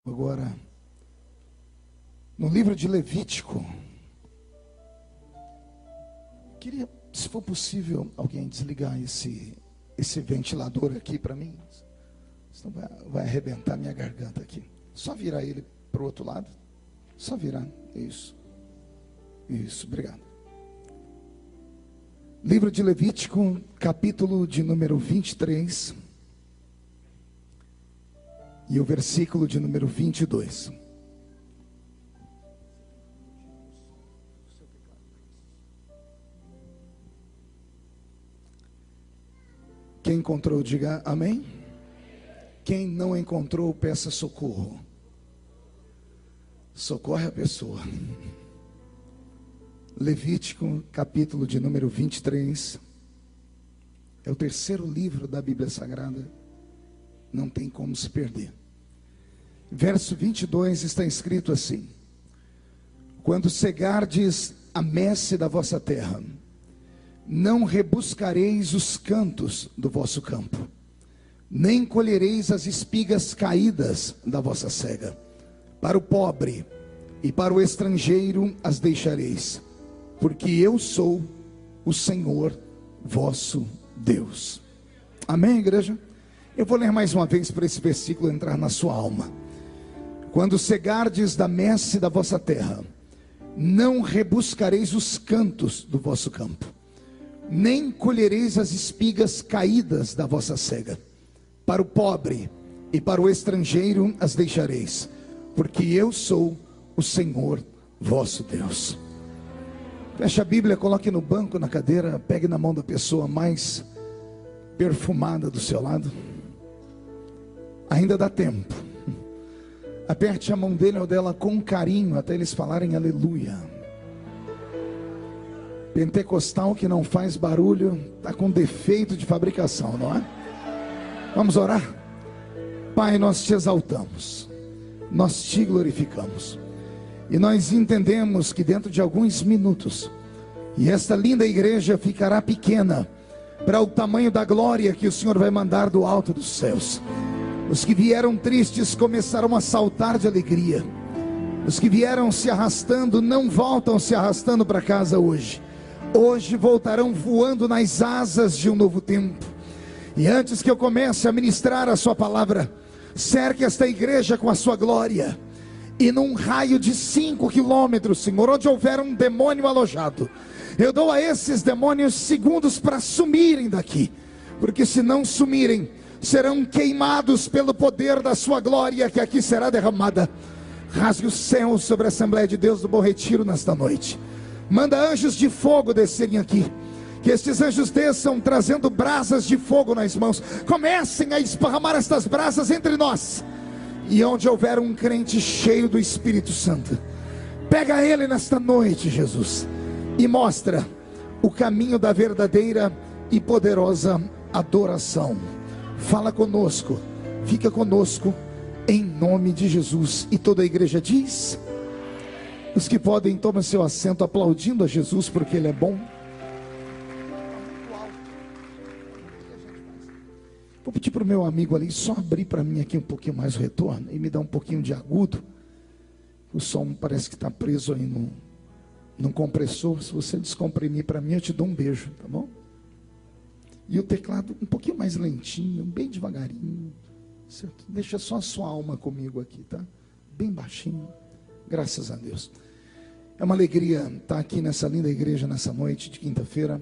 Agora, no livro de Levítico, queria, se for possível, alguém desligar esse ventilador aqui para mim, senão vai arrebentar minha garganta aqui. Só virar ele para o outro lado, só virar, isso, obrigado. Livro de Levítico, capítulo de número 23, e o versículo de número 22. Quem encontrou, diga amém. Quem não encontrou, peça socorro. Socorre a pessoa. Levítico, capítulo de número 23. É o terceiro livro da Bíblia Sagrada. Não tem como se perder. Verso 22 está escrito assim: quando cegardes a messe da vossa terra, não rebuscareis os cantos do vosso campo, nem colhereis as espigas caídas da vossa cega. Para o pobre e para o estrangeiro as deixareis, porque eu sou o Senhor vosso Deus. Amém, igreja? Eu vou ler mais uma vez para esse versículo entrar na sua alma. Quando cegardes da messe da vossa terra, não rebuscareis os cantos do vosso campo, nem colhereis as espigas caídas da vossa cega. Para o pobre e para o estrangeiro as deixareis, porque eu sou o Senhor vosso Deus. Feche a Bíblia, coloque no banco, na cadeira, pegue na mão da pessoa mais perfumada do seu lado. Ainda dá tempo. Aperte a mão dele ou dela com carinho, até eles falarem aleluia. Pentecostal que não faz barulho está com defeito de fabricação, não é? Vamos orar? Pai, nós te exaltamos, nós te glorificamos, e nós entendemos que dentro de alguns minutos, e esta linda igreja ficará pequena para o tamanho da glória que o Senhor vai mandar do alto dos céus. Os que vieram tristes começarão a saltar de alegria. Os que vieram se arrastando não voltam se arrastando para casa hoje. Hoje voltarão voando nas asas de um novo tempo. E antes que eu comece a ministrar a sua palavra, cerque esta igreja com a sua glória. E num raio de 5 quilômetros, Senhor, onde houver um demônio alojado, eu dou a esses demônios segundos para sumirem daqui. Porque se não sumirem, serão queimados pelo poder da sua glória que aqui será derramada. Rasgue o céu sobre a Assembleia de Deus do Bom Retiro nesta noite. Manda anjos de fogo descerem aqui. Que estes anjos desçam trazendo brasas de fogo nas mãos. Comecem a esparramar estas brasas entre nós. E onde houver um crente cheio do Espírito Santo, pega ele nesta noite, Jesus, e mostra o caminho da verdadeira e poderosa adoração. Fala conosco, fica conosco, em nome de Jesus. E toda a igreja diz: os que podem, tomem seu assento aplaudindo a Jesus porque Ele é bom. Vou pedir para o meu amigo ali só abrir para mim aqui um pouquinho mais o retorno e me dar um pouquinho de agudo. O som parece que está preso aí num compressor. Se você descomprimir para mim, eu te dou um beijo, tá bom? E o teclado um pouquinho mais lentinho, bem devagarinho, certo? Deixa só a sua alma comigo aqui, tá? Bem baixinho, graças a Deus. É uma alegria estar aqui nessa linda igreja, nessa noite de quinta-feira,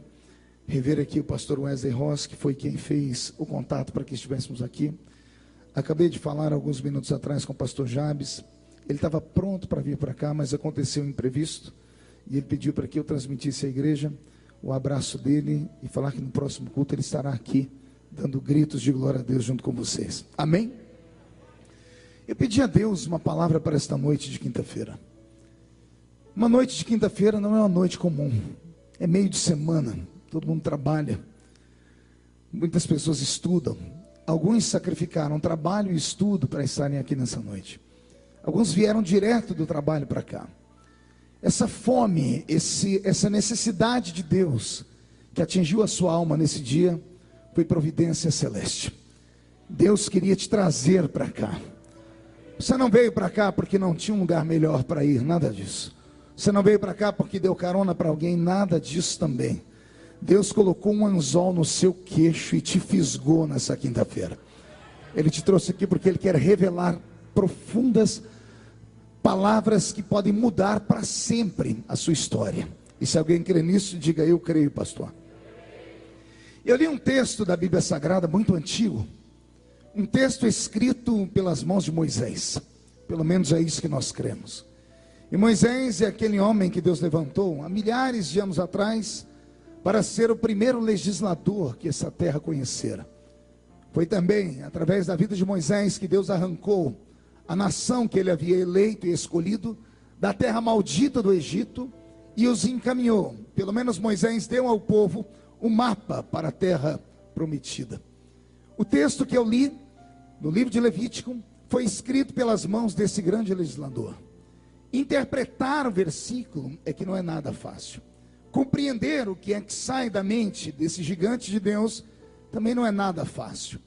rever aqui o pastor Wesley Ross, que foi quem fez o contato para que estivéssemos aqui. Acabei de falar alguns minutos atrás com o pastor Jabes. Ele estava pronto para vir para cá, mas aconteceu um imprevisto, e ele pediu para que eu transmitisse à igreja o abraço dele e falar que no próximo culto ele estará aqui, dando gritos de glória a Deus junto com vocês. Amém? Eu pedi a Deus uma palavra para esta noite de quinta-feira. Uma noite de quinta-feira não é uma noite comum, é meio de semana, todo mundo trabalha, muitas pessoas estudam, alguns sacrificaram trabalho e estudo para estarem aqui nessa noite, alguns vieram direto do trabalho para cá. Essa fome, essa necessidade de Deus que atingiu a sua alma nesse dia, foi providência celeste. Deus queria te trazer para cá. Você não veio para cá porque não tinha um lugar melhor para ir, nada disso. Você não veio para cá porque deu carona para alguém, nada disso também. Deus colocou um anzol no seu queixo e te fisgou nessa quinta-feira. Ele te trouxe aqui porque Ele quer revelar profundas palavras que podem mudar para sempre a sua história. E se alguém crê nisso, diga: eu creio, pastor. Eu li um texto da Bíblia Sagrada muito antigo, um texto escrito pelas mãos de Moisés. Pelo menos é isso que nós cremos. E Moisés é aquele homem que Deus levantou há milhares de anos atrás para ser o primeiro legislador que essa terra conhecera. Foi também através da vida de Moisés que Deus arrancou a nação que ele havia eleito e escolhido da terra maldita do Egito e os encaminhou. Pelo menos Moisés deu ao povo o mapa para a terra prometida. O texto que eu li no livro de Levítico foi escrito pelas mãos desse grande legislador. Interpretar o versículo é que não é nada fácil. Compreender o que é que sai da mente desse gigante de Deus também não é nada fácil.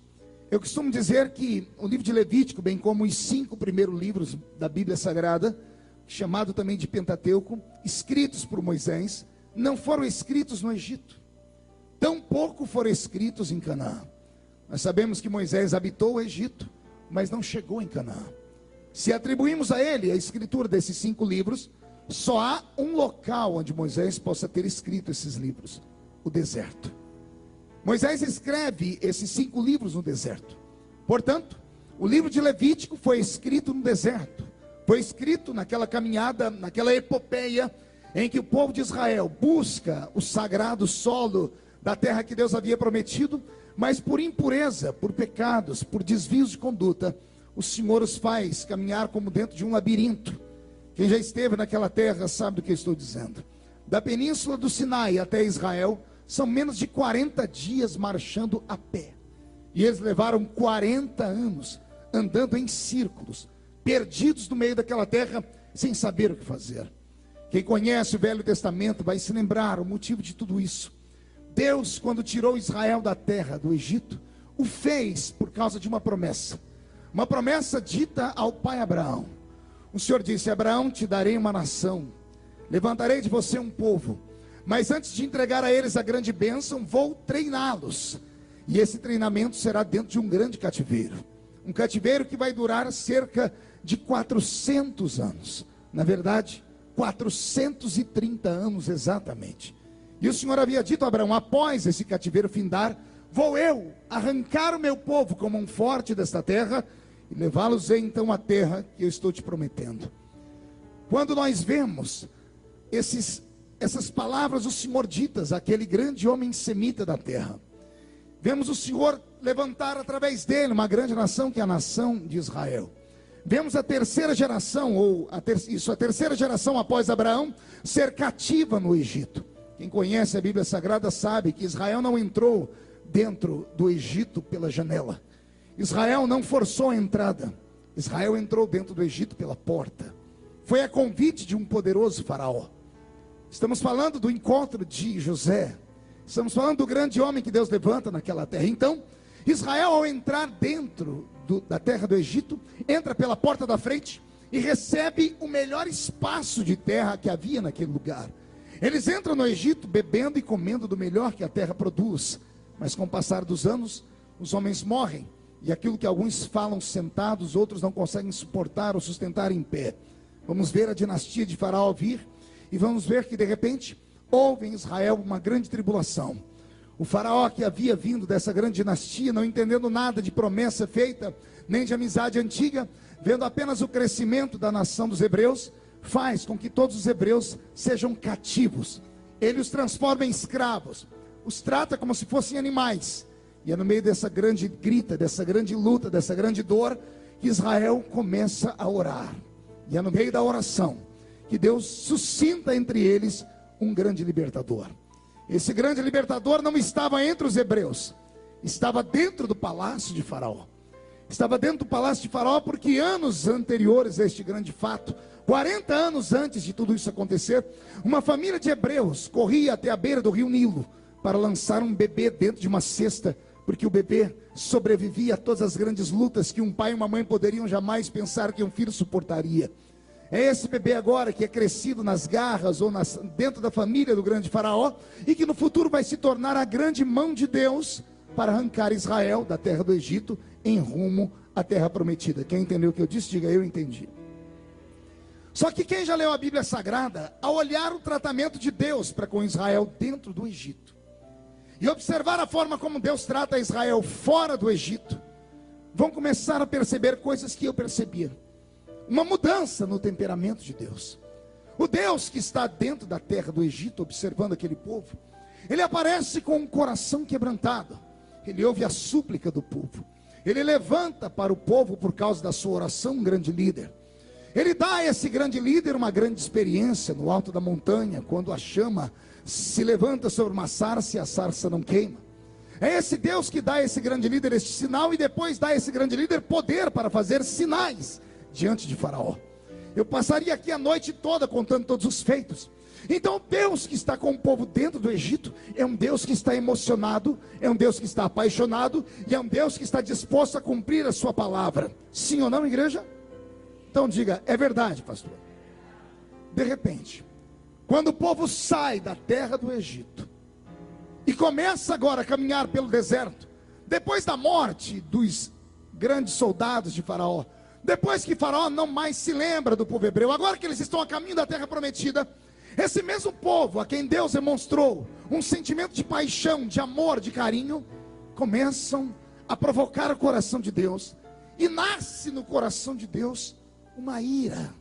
Eu costumo dizer que o livro de Levítico, bem como os 5 primeiros livros da Bíblia Sagrada, chamado também de Pentateuco, escritos por Moisés, não foram escritos no Egito. Tampouco foram escritos em Canaã. Nós sabemos que Moisés habitou o Egito, mas não chegou em Canaã. Se atribuímos a ele a escritura desses 5 livros, só há um local onde Moisés possa ter escrito esses livros: o deserto. Moisés escreve esses 5 livros no deserto. Portanto, o livro de Levítico foi escrito no deserto. Foi escrito naquela caminhada, naquela epopeia em que o povo de Israel busca o sagrado solo da terra que Deus havia prometido, mas por impureza, por pecados, por desvios de conduta, o Senhor os faz caminhar como dentro de um labirinto. Quem já esteve naquela terra sabe do que eu estou dizendo. Da península do Sinai até Israel, são menos de 40 dias marchando a pé. E eles levaram 40 anos andando em círculos, perdidos no meio daquela terra, sem saber o que fazer. Quem conhece o Velho Testamento vai se lembrar o motivo de tudo isso. Deus, quando tirou Israel da terra do Egito, o fez por causa de uma promessa. Uma promessa dita ao pai Abraão. O Senhor disse: Abraão, te darei uma nação, levantarei de você um povo, mas antes de entregar a eles a grande bênção, vou treiná-los. E esse treinamento será dentro de um grande cativeiro. Um cativeiro que vai durar cerca de 400 anos. Na verdade, 430 anos exatamente. E o Senhor havia dito a Abraão: após esse cativeiro findar, vou eu arrancar o meu povo como um forte desta terra e levá-los então à terra que eu estou te prometendo. Quando nós vemos essas palavras do Senhor ditas àquele grande homem semita da terra, vemos o Senhor levantar através dele uma grande nação, que é a nação de Israel. Vemos a terceira geração, a terceira geração após Abraão, ser cativa no Egito. Quem conhece a Bíblia Sagrada sabe que Israel não entrou dentro do Egito pela janela. Israel não forçou a entrada. Israel entrou dentro do Egito pela porta. Foi a convite de um poderoso faraó. Estamos falando do encontro de José. Estamos falando do grande homem que Deus levanta naquela terra. Então, Israel, ao entrar dentro da terra do Egito, entra pela porta da frente e recebe o melhor espaço de terra que havia naquele lugar. Eles entram no Egito bebendo e comendo do melhor que a terra produz. Mas com o passar dos anos, os homens morrem. E aquilo que alguns falam sentados, outros não conseguem suportar ou sustentar em pé. Vamos ver a dinastia de Faraó vir. E vamos ver que de repente houve em Israel uma grande tribulação. O faraó que havia vindo dessa grande dinastia, não entendendo nada de promessa feita, nem de amizade antiga, vendo apenas o crescimento da nação dos hebreus, faz com que todos os hebreus sejam cativos. Ele os transforma em escravos, os trata como se fossem animais. E é no meio dessa grande grita, dessa grande luta, dessa grande dor, que Israel começa a orar. E é no meio da oração que Deus suscita entre eles um grande libertador. Esse grande libertador não estava entre os hebreus, estava dentro do palácio de Faraó. Estava dentro do palácio de Faraó porque anos anteriores a este grande fato, 40 anos antes de tudo isso acontecer, uma família de hebreus corria até a beira do rio Nilo para lançar um bebê dentro de uma cesta porque o bebê sobrevivia a todas as grandes lutas que um pai e uma mãe poderiam jamais pensar que um filho suportaria. É esse bebê agora que é crescido nas garras ou dentro da família do grande faraó, e que no futuro vai se tornar a grande mão de Deus para arrancar Israel da terra do Egito em rumo à terra prometida. Quem entendeu o que eu disse, diga: eu entendi. Só que quem já leu a Bíblia Sagrada, ao olhar o tratamento de Deus para com Israel dentro do Egito, e observar a forma como Deus trata Israel fora do Egito, vão começar a perceber coisas que eu percebia. Uma mudança no temperamento de Deus. O Deus que está dentro da terra do Egito, observando aquele povo, ele aparece com um coração quebrantado. Ele ouve a súplica do povo. Ele levanta para o povo, por causa da sua oração, um grande líder. Ele dá a esse grande líder uma grande experiência no alto da montanha, quando a chama se levanta sobre uma sarça e a sarça não queima. É esse Deus que dá a esse grande líder este sinal, e depois dá a esse grande líder poder para fazer sinais diante de Faraó. Eu passaria aqui a noite toda contando todos os feitos. Então Deus que está com o povo dentro do Egito é um Deus que está emocionado, é um Deus que está apaixonado, e é um Deus que está disposto a cumprir a sua palavra. Sim ou não, igreja? Então diga: é verdade, pastor. De repente, quando o povo sai da terra do Egito e começa agora a caminhar pelo deserto, depois da morte dos grandes soldados de Faraó, depois que Faraó não mais se lembra do povo hebreu, agora que eles estão a caminho da terra prometida, esse mesmo povo a quem Deus demonstrou um sentimento de paixão, de amor, de carinho, começam a provocar o coração de Deus, e nasce no coração de Deus uma ira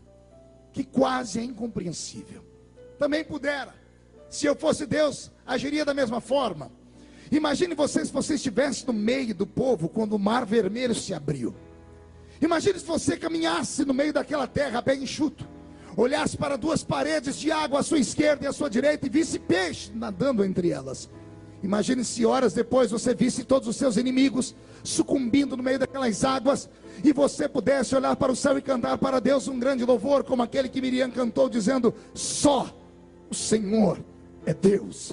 que quase é incompreensível. Também pudera, se eu fosse Deus, agiria da mesma forma. Imagine vocês, se você estivesse no meio do povo quando o mar vermelho se abriu. Imagine se você caminhasse no meio daquela terra bem enxuto, olhasse para duas paredes de água à sua esquerda e à sua direita e visse peixe nadando entre elas. Imagine se horas depois você visse todos os seus inimigos sucumbindo no meio daquelas águas, e você pudesse olhar para o céu e cantar para Deus um grande louvor, como aquele que Miriam cantou, dizendo: só o Senhor é Deus.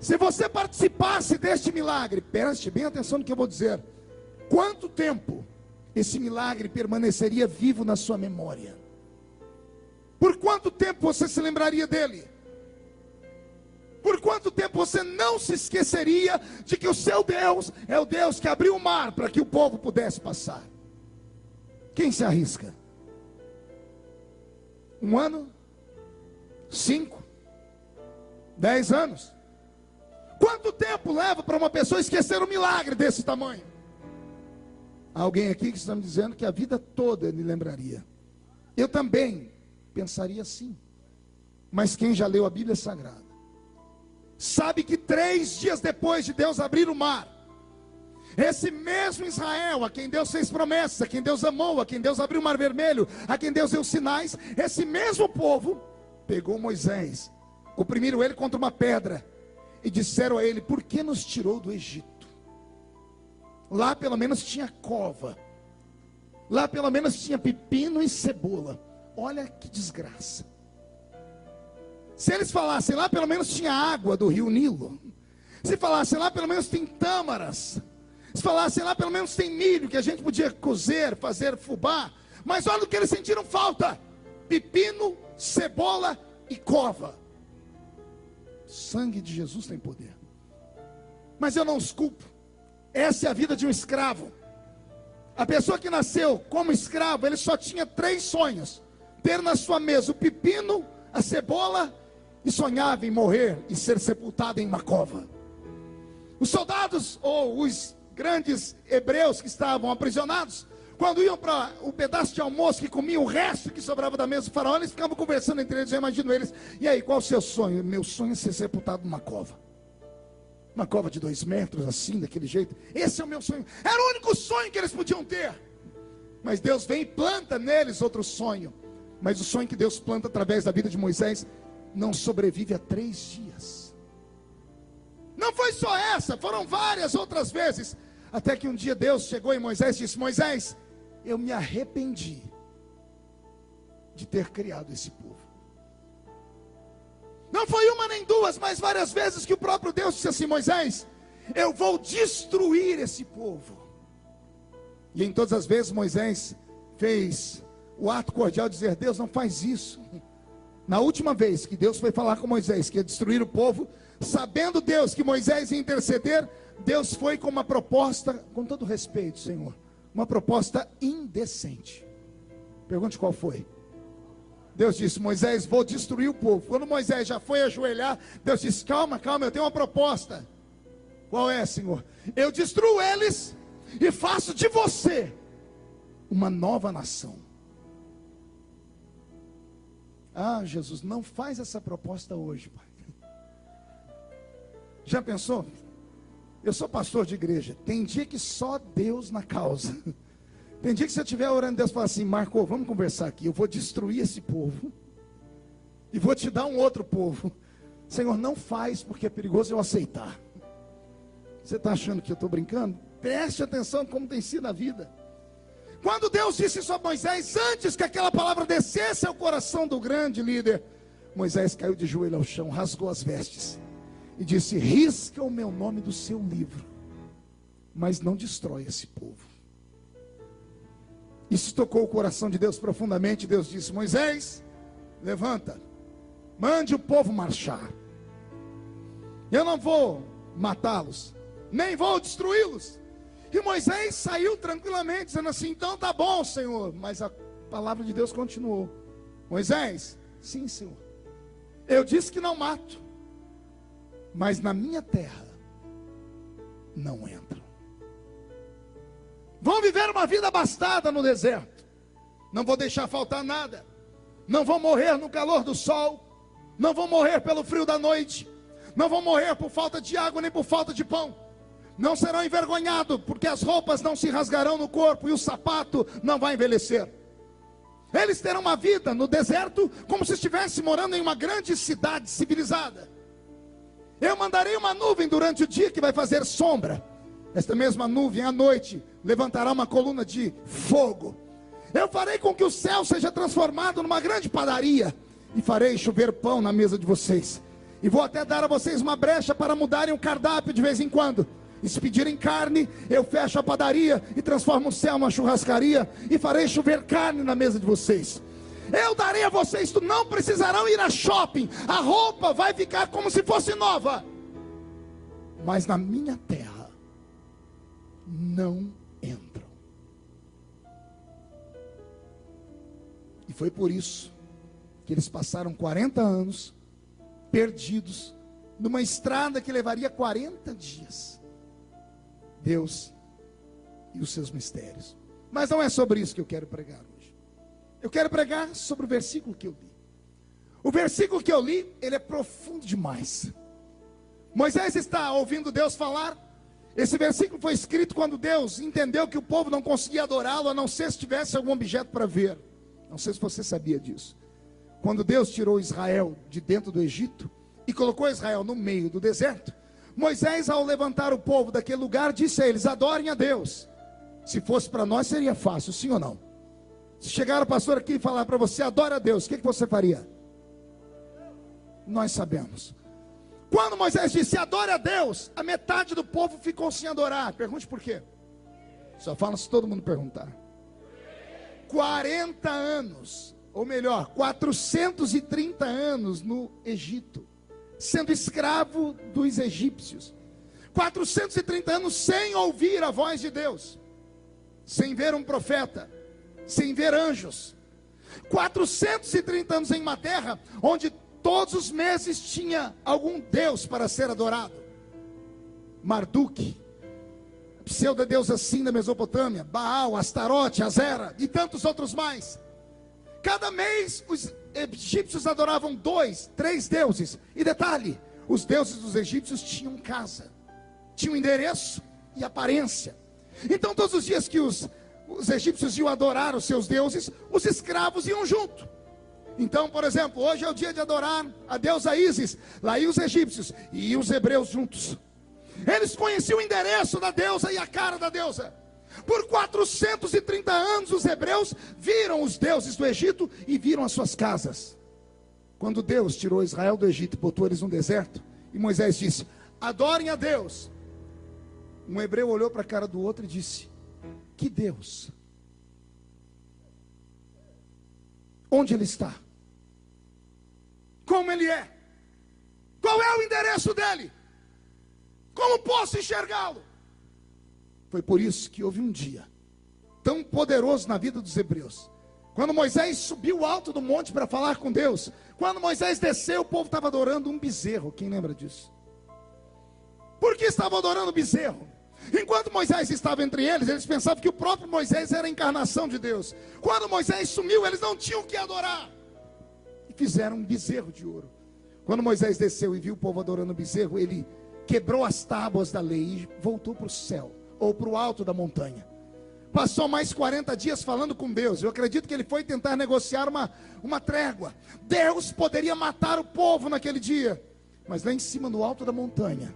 Se você participasse deste milagre, preste bem atenção no que eu vou dizer, quanto tempo esse milagre permaneceria vivo na sua memória? Por quanto tempo você se lembraria dele? Por quanto tempo você não se esqueceria de que o seu Deus é o Deus que abriu o mar para que o povo pudesse passar? Quem se arrisca? 1 ano? 5? 10 anos? Quanto tempo leva para uma pessoa esquecer um milagre desse tamanho? Há alguém aqui que está me dizendo que a vida toda ele lembraria. Eu também pensaria assim. Mas quem já leu a Bíblia Sagrada sabe que 3 dias depois de Deus abrir o mar, esse mesmo Israel, a quem Deus fez promessas, a quem Deus amou, a quem Deus abriu o mar vermelho, a quem Deus deu sinais, esse mesmo povo pegou Moisés, oprimiram ele contra uma pedra e disseram a ele: por que nos tirou do Egito? Lá pelo menos tinha cova, lá pelo menos tinha pepino e cebola. Olha que desgraça. Se eles falassem lá pelo menos tinha água do rio Nilo, se falassem lá pelo menos tem tâmaras, se falassem lá pelo menos tem milho que a gente podia cozer, fazer fubá, mas olha o que eles sentiram falta: pepino, cebola e cova. O sangue de Jesus tem poder. Mas eu não os culpo. Essa é a vida de um escravo. A pessoa que nasceu como escravo, ele só tinha 3 sonhos: ter na sua mesa o pepino, a cebola, e sonhava em morrer e ser sepultado em uma cova. Os soldados, ou os grandes hebreus que estavam aprisionados, quando iam para o pedaço de almoço que comiam, o resto que sobrava da mesa do faraó, eles ficavam conversando entre eles. Eu imagino eles: e aí, qual o seu sonho? Meu sonho é ser sepultado numa cova. Uma cova de 2 metros, assim, daquele jeito. Esse é o meu sonho. Era o único sonho que eles podiam ter. Mas Deus vem e planta neles outro sonho. Mas o sonho que Deus planta através da vida de Moisés não sobrevive a 3 dias. Não foi só essa, foram várias outras vezes. Até que um dia Deus chegou em Moisés e disse: Moisés, eu me arrependi de ter criado esse povo. Não foi uma nem duas, mas várias vezes que o próprio Deus disse assim: Moisés, eu vou destruir esse povo. E em todas as vezes Moisés fez o ato cordial de dizer: Deus, não faz isso. Na última vez que Deus foi falar com Moisés que ia destruir o povo, sabendo Deus que Moisés ia interceder, Deus foi com uma proposta, com todo respeito, Senhor, uma proposta indecente. Pergunte qual foi. Deus disse: Moisés, vou destruir o povo. Quando Moisés já foi ajoelhar, Deus disse: calma, calma, eu tenho uma proposta. Qual é, Senhor? Eu destruo eles e faço de você uma nova nação. Ah, Jesus, não faz essa proposta hoje, Pai. Já pensou? Eu sou pastor de igreja. Tem dia que só Deus na causa. Tem dia que se eu estiver orando, Deus fala assim: Marco, vamos conversar aqui. Eu vou destruir esse povo e vou te dar um outro povo. Senhor, não faz, porque é perigoso eu aceitar. Você está achando que eu estou brincando? Preste atenção como tem sido a vida. Quando Deus disse isso a Moisés, antes que aquela palavra descesse ao coração do grande líder, Moisés caiu de joelho ao chão, rasgou as vestes e disse: risca o meu nome do seu livro, mas não destrói esse povo. Isso tocou o coração de Deus profundamente. Deus disse: Moisés, levanta, mande o povo marchar. Eu não vou matá-los, nem vou destruí-los. E Moisés saiu tranquilamente, dizendo assim: então tá bom, Senhor. Mas a palavra de Deus continuou: Moisés, sim, Senhor, eu disse que não mato, mas na minha terra não entram. Vão viver uma vida abastada no deserto, não vou deixar faltar nada, não vão morrer no calor do sol, não vão morrer pelo frio da noite, não vão morrer por falta de água nem por falta de pão, não serão envergonhados, porque as roupas não se rasgarão no corpo e o sapato não vai envelhecer. Eles terão uma vida no deserto como se estivessem morando em uma grande cidade civilizada. Eu mandarei uma nuvem durante o dia que vai fazer sombra. Esta mesma nuvem à noite levantará uma coluna de fogo. Eu farei com que o céu seja transformado numa grande padaria, e farei chover pão na mesa de vocês. E vou até dar a vocês uma brecha para mudarem o cardápio de vez em quando. E se pedirem carne, eu fecho a padaria e transformo o céu numa churrascaria, e farei chover carne na mesa de vocês. Eu darei a vocês, não precisarão ir a shopping, a roupa vai ficar como se fosse nova. Mas na minha terra não entram. E foi por isso que eles passaram 40 anos perdidos numa estrada que levaria 40 dias. Deus e os seus mistérios. Mas não é sobre isso que eu quero pregar hoje. Eu quero pregar sobre o versículo que eu li. O versículo que eu li, ele é profundo demais. Moisés está ouvindo Deus falar. Esse versículo foi escrito quando Deus entendeu que o povo não conseguia adorá-lo, a não ser se tivesse algum objeto para ver. Não sei se você sabia disso. Quando Deus tirou Israel de dentro do Egito e colocou Israel no meio do deserto, Moisés, ao levantar o povo daquele lugar, disse a eles: adorem a Deus. Se fosse para nós seria fácil, sim ou não? Se chegar o pastor aqui e falar para você: adore a Deus, o que você faria? Nós sabemos. Quando Moisés disse adore a Deus, a metade do povo ficou sem adorar. Pergunte por quê. Só fala se todo mundo perguntar. 40 anos, ou melhor, 430 anos no Egito, sendo escravo dos egípcios. 430 anos sem ouvir a voz de Deus, sem ver um profeta, sem ver anjos. 430 anos em uma terra onde todos os meses tinha algum Deus para ser adorado. Marduk, pseudo-deus assim da Mesopotâmia, Baal, Astarote, Azera e tantos outros mais. Cada mês os egípcios adoravam 2, 3 deuses. E detalhe, os deuses dos egípcios tinham casa, tinham endereço e aparência. Então todos os dias que os egípcios iam adorar os seus deuses, os escravos iam junto. Então, por exemplo, hoje é o dia de adorar a deusa Ísis. Lá iam os egípcios e os hebreus juntos. Eles conheciam o endereço da deusa e a cara da deusa. Por 430 anos os hebreus viram os deuses do Egito e viram as suas casas. Quando Deus tirou Israel do Egito e botou eles no deserto, e Moisés disse: adorem a Deus, Um hebreu olhou para a cara do outro e disse: que Deus? Onde ele está? Como ele é? Qual é o endereço dele? Como posso enxergá-lo? Foi por isso que houve um dia tão poderoso na vida dos hebreus. Quando Moisés subiu alto do monte para falar com Deus, quando Moisés desceu, o povo estava adorando um bezerro. Quem lembra disso? Por que estavam adorando o bezerro? Enquanto Moisés estava entre eles, eles pensavam que o próprio Moisés era a encarnação de Deus. Quando Moisés sumiu, eles não tinham o que adorar, e fizeram um bezerro de ouro. Quando Moisés desceu e viu o povo adorando o bezerro, ele quebrou as tábuas da lei e voltou para o céu, ou para o alto da montanha. Passou mais 40 dias falando com Deus. Eu acredito que ele foi tentar negociar uma trégua. Deus poderia matar o povo naquele dia, mas lá em cima, no alto da montanha,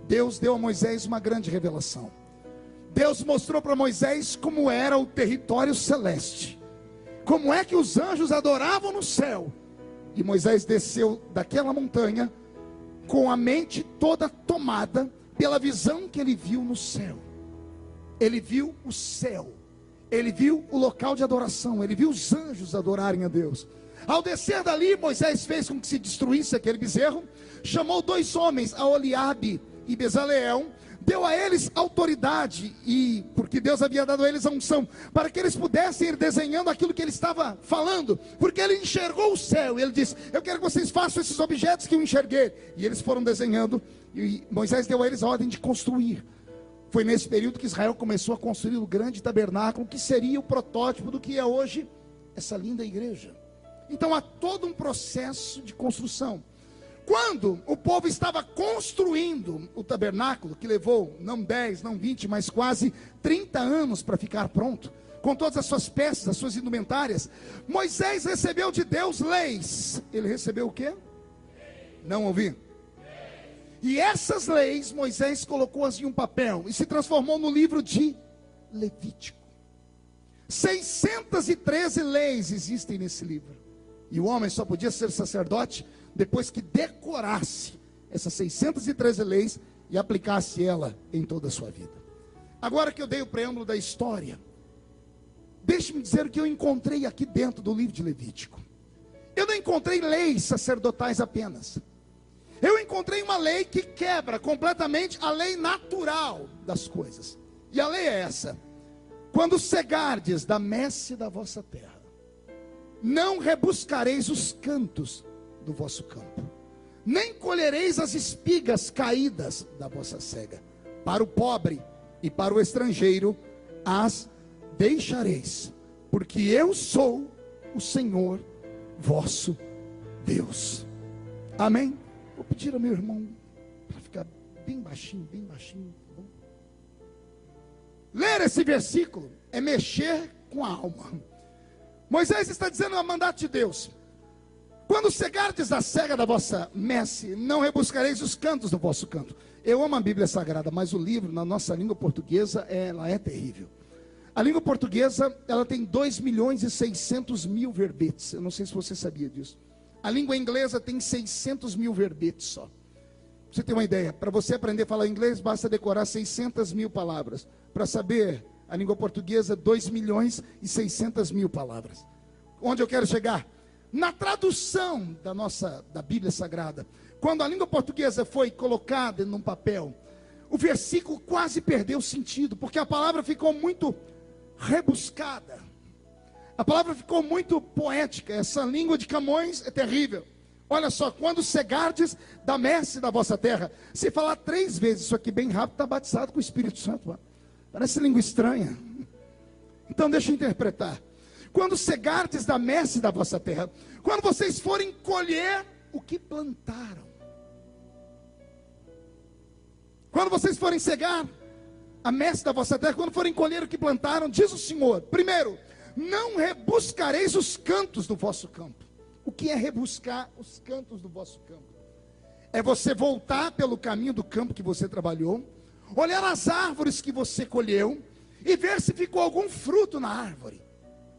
Deus deu a Moisés uma grande revelação. Deus mostrou para Moisés como era o território celeste, como é que os anjos adoravam no céu. E Moisés desceu daquela montanha com a mente toda tomada pela visão que ele viu no céu. Ele viu o céu, ele viu o local de adoração, ele viu os anjos adorarem a Deus. Ao descer dali, Moisés fez com que se destruísse aquele bezerro, chamou 2 homens, Aholiabe e Bezaleel, deu a eles autoridade, e porque Deus havia dado a eles a unção, para que eles pudessem ir desenhando aquilo que ele estava falando, porque ele enxergou o céu, e ele disse: eu quero que vocês façam esses objetos que eu enxerguei. E eles foram desenhando, e Moisés deu a eles a ordem de construir. Foi nesse período que Israel começou a construir o grande tabernáculo, que seria o protótipo do que é hoje essa linda igreja. Então há todo um processo de construção. Quando o povo estava construindo o tabernáculo, que levou não 10, não 20, mas quase 30 anos para ficar pronto, com todas as suas peças, as suas indumentárias, Moisés recebeu de Deus leis. Ele recebeu o quê? Não ouvi. E essas leis, Moisés colocou-as em um papel e se transformou no livro de Levítico. 613 leis existem nesse livro. E o homem só podia ser sacerdote depois que decorasse essas 613 leis e aplicasse ela em toda a sua vida. Agora que eu dei o preâmbulo da história, deixe-me dizer o que eu encontrei aqui dentro do livro de Levítico. Eu não encontrei leis sacerdotais apenas. Eu encontrei uma lei que quebra completamente a lei natural das coisas. E a lei é essa: quando cegardes da messe da vossa terra, não rebuscareis os cantos do vosso campo, nem colhereis as espigas caídas da vossa cega. Para o pobre e para o estrangeiro as deixareis, porque eu sou o Senhor vosso Deus. Amém? Vou pedir ao meu irmão para ficar bem baixinho, tá bom? Ler esse versículo é mexer com a alma. Moisés está dizendo a mandato de Deus: quando cegardes a cega da vossa messe, não rebuscareis os cantos do vosso canto. Eu amo a Bíblia Sagrada, mas o livro, na nossa língua portuguesa, ela é terrível. A língua portuguesa, ela tem 2.600.000 verbetes. Eu não sei se você sabia disso. A língua inglesa tem 600.000 verbetes só. Pra você ter uma ideia, para você aprender a falar inglês, basta decorar 600.000 palavras. Para saber a língua portuguesa, 2.600.000 palavras. Onde eu quero chegar? Na tradução da Bíblia Sagrada, quando a língua portuguesa foi colocada num papel, o versículo quase perdeu sentido, porque a palavra ficou muito rebuscada. A palavra ficou muito poética. Essa língua de Camões é terrível. Olha só: quando cegardes da messe da vossa terra. Se falar 3 vezes isso aqui bem rápido, está batizado com o Espírito Santo. Parece língua estranha. Então deixa eu interpretar. Quando cegardes da messe da vossa terra, quando vocês forem colher o que plantaram, quando vocês forem cegar a messe da vossa terra, quando forem colher o que plantaram, diz o Senhor: primeiro, não rebuscareis os cantos do vosso campo. O que é rebuscar os cantos do vosso campo? É você voltar pelo caminho do campo que você trabalhou, olhar as árvores que você colheu e ver se ficou algum fruto na árvore.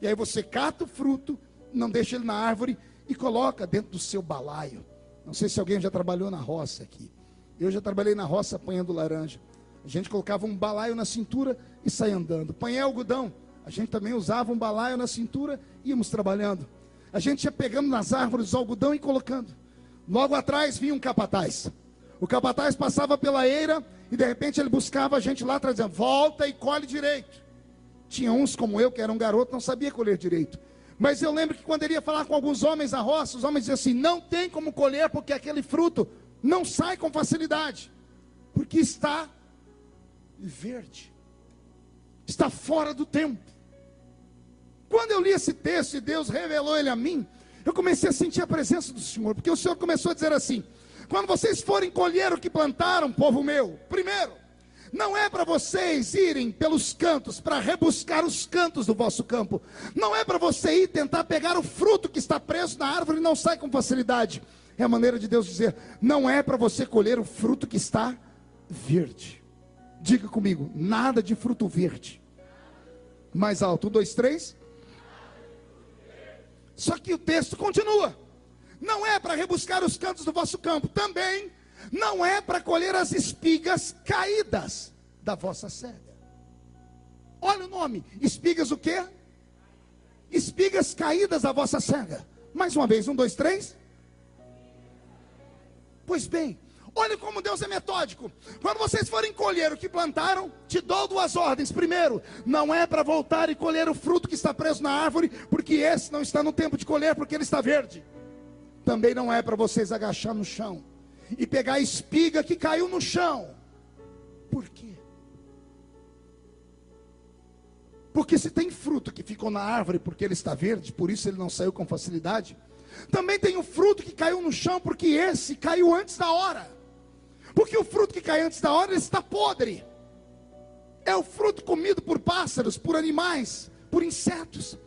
E aí você cata o fruto, não deixa ele na árvore e coloca dentro do seu balaio. Não sei se alguém já trabalhou na roça aqui. Eu já trabalhei na roça apanhando laranja. A gente colocava um balaio na cintura e saía andando. Panhé algodão, a gente também usava um balaio na cintura e íamos trabalhando. A gente ia pegando nas árvores o algodão e colocando. Logo atrás vinha um capataz. O capataz passava pela eira e de repente ele buscava a gente lá atrás, dizendo: volta e colhe direito. Tinha uns como eu, que era um garoto, não sabia colher direito. Mas eu lembro que quando ele ia falar com alguns homens na roça, os homens diziam assim: não tem como colher, porque aquele fruto não sai com facilidade, porque está verde, está fora do tempo. Quando eu li esse texto e Deus revelou ele a mim, eu comecei a sentir a presença do Senhor, porque o Senhor começou a dizer assim: quando vocês forem colher o que plantaram, povo meu, primeiro, não é para vocês irem pelos cantos, para rebuscar os cantos do vosso campo. Não é para você ir tentar pegar o fruto que está preso na árvore e não sai com facilidade. É a maneira de Deus dizer: não é para você colher o fruto que está verde. Diga comigo: nada de fruto verde. Mais alto, 1, 2, 3. Só que o texto continua: não é para rebuscar os cantos do vosso campo, também não é para colher as espigas caídas da vossa cega. Olha o nome: espigas o quê? Espigas caídas da vossa cega. Mais uma vez, 1, 2, 3. Pois bem, olha como Deus é metódico. Quando vocês forem colher o que plantaram, te dou 2 ordens. Primeiro, não é para voltar e colher o fruto que está preso na árvore, porque esse não está no tempo de colher, porque ele está verde. Também não é para vocês agachar no chão e pegar a espiga que caiu no chão. Por quê? Porque se tem fruto que ficou na árvore porque ele está verde, por isso ele não saiu com facilidade, também tem o fruto que caiu no chão porque esse caiu antes da hora. Porque o fruto que cai antes da hora, ele está podre. É o fruto comido por pássaros, por animais, por insetos.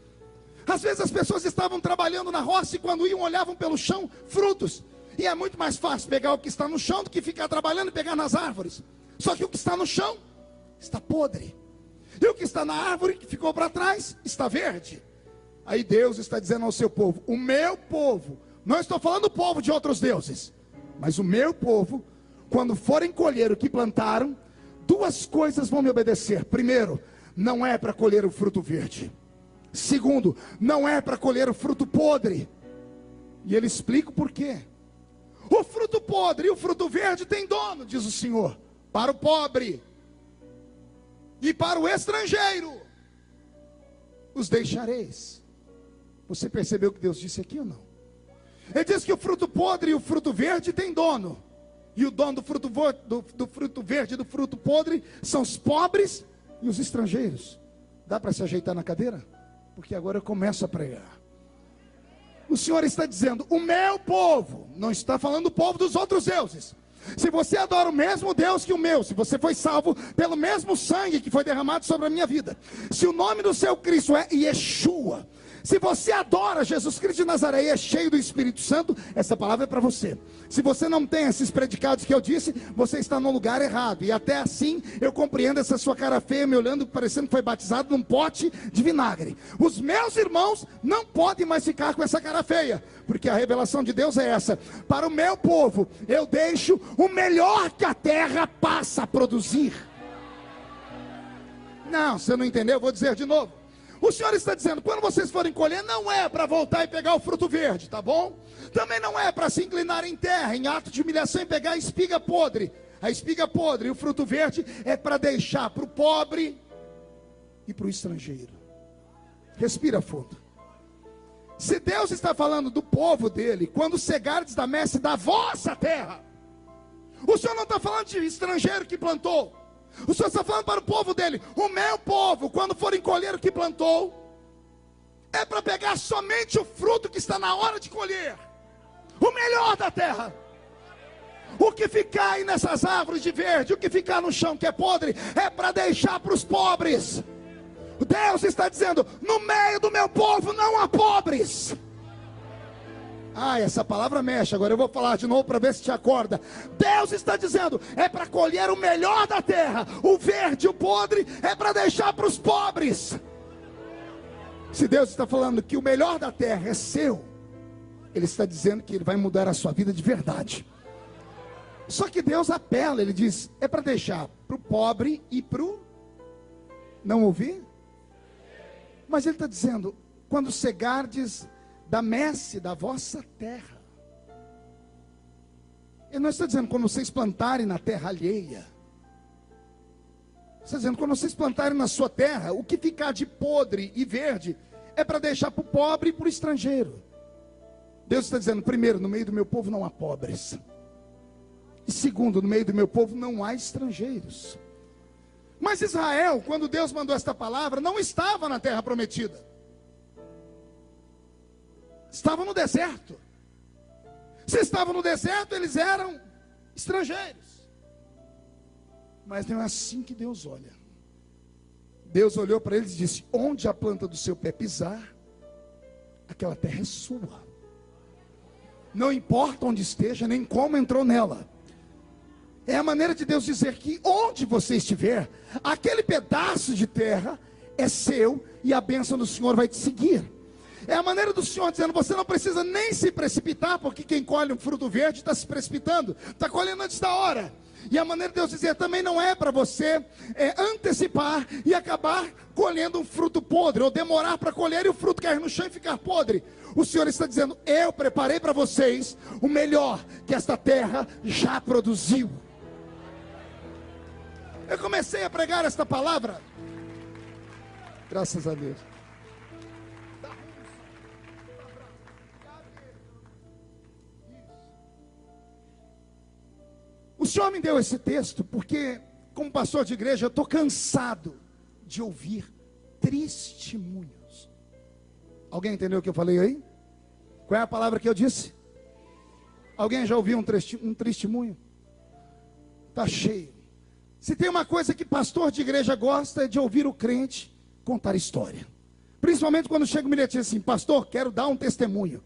Às vezes as pessoas estavam trabalhando na roça e quando iam olhavam pelo chão frutos. E é muito mais fácil pegar o que está no chão do que ficar trabalhando e pegar nas árvores. Só que o que está no chão está podre. E o que está na árvore, que ficou para trás, está verde. Aí Deus está dizendo ao seu povo: o meu povo, não estou falando do povo de outros deuses, mas o meu povo, quando forem colher o que plantaram, 2 coisas vão me obedecer. Primeiro, não é para colher o fruto verde. Segundo, não é para colher o fruto podre. E ele explica o porquê. O fruto podre e o fruto verde tem dono, diz o Senhor, para o pobre e para o estrangeiro os deixareis. Você percebeu o que Deus disse aqui ou não? Ele diz que o fruto podre e o fruto verde tem dono. E o dono do fruto verde e do fruto podre são os pobres e os estrangeiros. Dá para se ajeitar na cadeira? Porque agora eu começo a pregar. O Senhor está dizendo: o meu povo, não está falando do povo dos outros deuses. Se você adora o mesmo Deus que o meu, se você foi salvo pelo mesmo sangue que foi derramado sobre a minha vida, se o nome do seu Cristo é Yeshua, se você adora Jesus Cristo de Nazaré e é cheio do Espírito Santo, essa palavra é para você. Se você não tem esses predicados que eu disse, você está no lugar errado. E até assim eu compreendo essa sua cara feia me olhando, parecendo que foi batizado num pote de vinagre. Os meus irmãos não podem mais ficar com essa cara feia, porque a revelação de Deus é essa: para o meu povo eu deixo o melhor que a terra passa a produzir. Não, você não entendeu, eu vou dizer de novo. O Senhor está dizendo: quando vocês forem colher, não é para voltar e pegar o fruto verde, tá bom? Também não é para se inclinar em terra, em ato de humilhação, e pegar a espiga podre. A espiga podre e o fruto verde é para deixar para o pobre e para o estrangeiro. Respira fundo. Se Deus está falando do povo dele, quando cegardes da messe da vossa terra, o Senhor não está falando de estrangeiro que plantou. O Senhor está falando para o povo dele: o meu povo, quando forem colher o que plantou, é para pegar somente o fruto que está na hora de colher, o melhor da terra. O que ficar aí nessas árvores de verde, o que ficar no chão que é podre, é para deixar para os pobres. Deus está dizendo: no meio do meu povo não há pobres. Essa palavra mexe. Agora eu vou falar de novo para ver se te acorda. Deus está dizendo: é para colher o melhor da terra. O verde, o podre, é para deixar para os pobres. Se Deus está falando que o melhor da terra é seu, Ele está dizendo que Ele vai mudar a sua vida de verdade. Só que Deus apela, ele diz, é para deixar para o pobre e para o não ouvir. Mas ele está dizendo, quando cegardes da messe da vossa terra. Ele não está dizendo quando vocês plantarem na terra alheia. Ele está dizendo quando vocês plantarem na sua terra, o que ficar de podre e verde é para deixar para o pobre e para o estrangeiro. Deus está dizendo, primeiro, no meio do meu povo não há pobres. E segundo, no meio do meu povo não há estrangeiros. Mas Israel, quando Deus mandou esta palavra, não estava na terra prometida. Estava no deserto. Se estavam no deserto, eles eram estrangeiros. Mas não é assim que Deus olha. Deus olhou para eles e disse, onde a planta do seu pé pisar, aquela terra é sua. Não importa onde esteja, nem como entrou nela. É a maneira de Deus dizer que onde você estiver, aquele pedaço de terra é seu e a bênção do Senhor vai te seguir. É a maneira do Senhor dizendo, você não precisa nem se precipitar, porque quem colhe um fruto verde está se precipitando, está colhendo antes da hora. E a maneira de Deus dizer também não é para você antecipar e acabar colhendo um fruto podre, ou demorar para colher e o fruto cair no chão e ficar podre. O Senhor está dizendo, eu preparei para vocês o melhor que esta terra já produziu. Eu comecei a pregar esta palavra, graças a Deus. O Senhor me deu esse texto porque, como pastor de igreja, eu estou cansado de ouvir testemunhos. Alguém entendeu o que eu falei aí? Qual é a palavra que eu disse? Alguém já ouviu um testemunho? Está cheio. Se tem uma coisa que pastor de igreja gosta, é de ouvir o crente contar história. Principalmente quando chega um bilhetinho assim, pastor, quero dar um testemunho.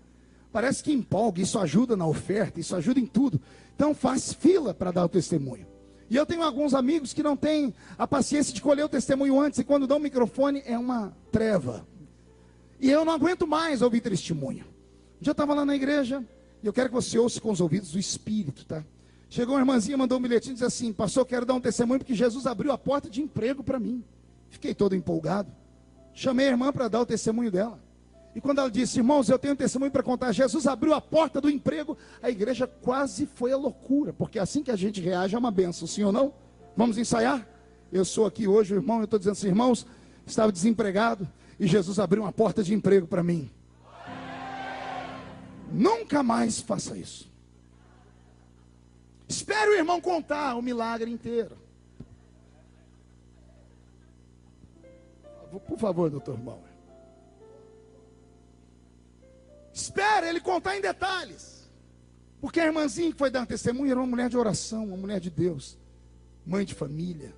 Parece que empolga, isso ajuda na oferta, isso ajuda em tudo. Então faz fila para dar o testemunho. E eu tenho alguns amigos que não têm a paciência de colher o testemunho antes, e quando dão o microfone é uma treva. E eu não aguento mais ouvir testemunho. Um dia eu estava lá na igreja, e eu quero que você ouça com os ouvidos do Espírito, tá? Chegou uma irmãzinha, mandou um bilhetinho e disse assim, pastor, eu quero dar um testemunho porque Jesus abriu a porta de emprego para mim. Fiquei todo empolgado. Chamei a irmã para dar o testemunho dela. E quando ela disse, irmãos, eu tenho um testemunho para contar, Jesus abriu a porta do emprego, a igreja quase foi a loucura, porque assim que a gente reage é uma bênção, sim ou não? Vamos ensaiar? Eu sou aqui hoje, o irmão, eu estou dizendo assim, irmãos, estava desempregado, e Jesus abriu uma porta de emprego para mim. Nunca mais faça isso. Espere o irmão contar o milagre inteiro. Por favor, doutor Bauer. Espere ele contar em detalhes. Porque a irmãzinha que foi dar um testemunho era uma mulher de oração, uma mulher de Deus, mãe de família,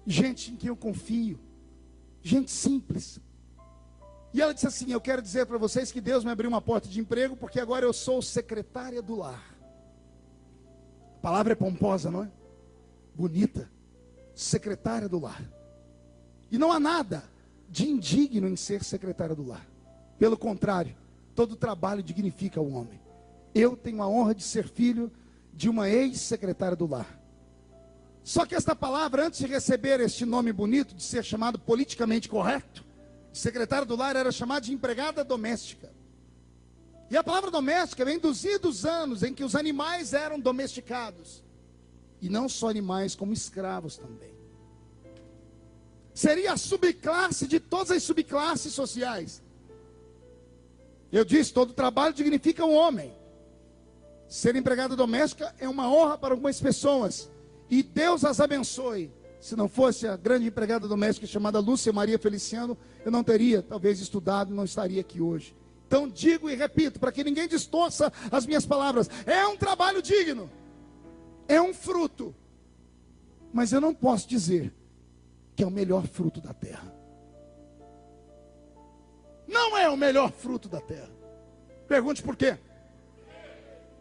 gente em quem eu confio, gente simples. E ela disse assim, eu quero dizer para vocês que Deus me abriu uma porta de emprego, porque agora eu sou secretária do lar. A palavra é pomposa, não é? Bonita. Secretária do lar. E não há nada de indigno em ser secretária do lar. Pelo contrário, todo trabalho dignifica o homem. Eu tenho a honra de ser filho de uma ex-secretária do lar. Só que esta palavra, antes de receber este nome bonito, de ser chamado politicamente correto, secretária do lar era chamada de empregada doméstica. E a palavra doméstica vem dos idos anos em que os animais eram domesticados. E não só animais, como escravos também. Seria a subclasse de todas as subclasses sociais. Eu disse, todo trabalho dignifica um homem. Ser empregada doméstica é uma honra para algumas pessoas. E Deus as abençoe. Se não fosse a grande empregada doméstica chamada Lúcia Maria Feliciano, eu não teria talvez estudado e não estaria aqui hoje. Então digo e repito, para que ninguém distorça as minhas palavras, é um trabalho digno, é um fruto, mas eu não posso dizer que é o melhor fruto da terra. Não é o melhor fruto da terra. Pergunte por quê?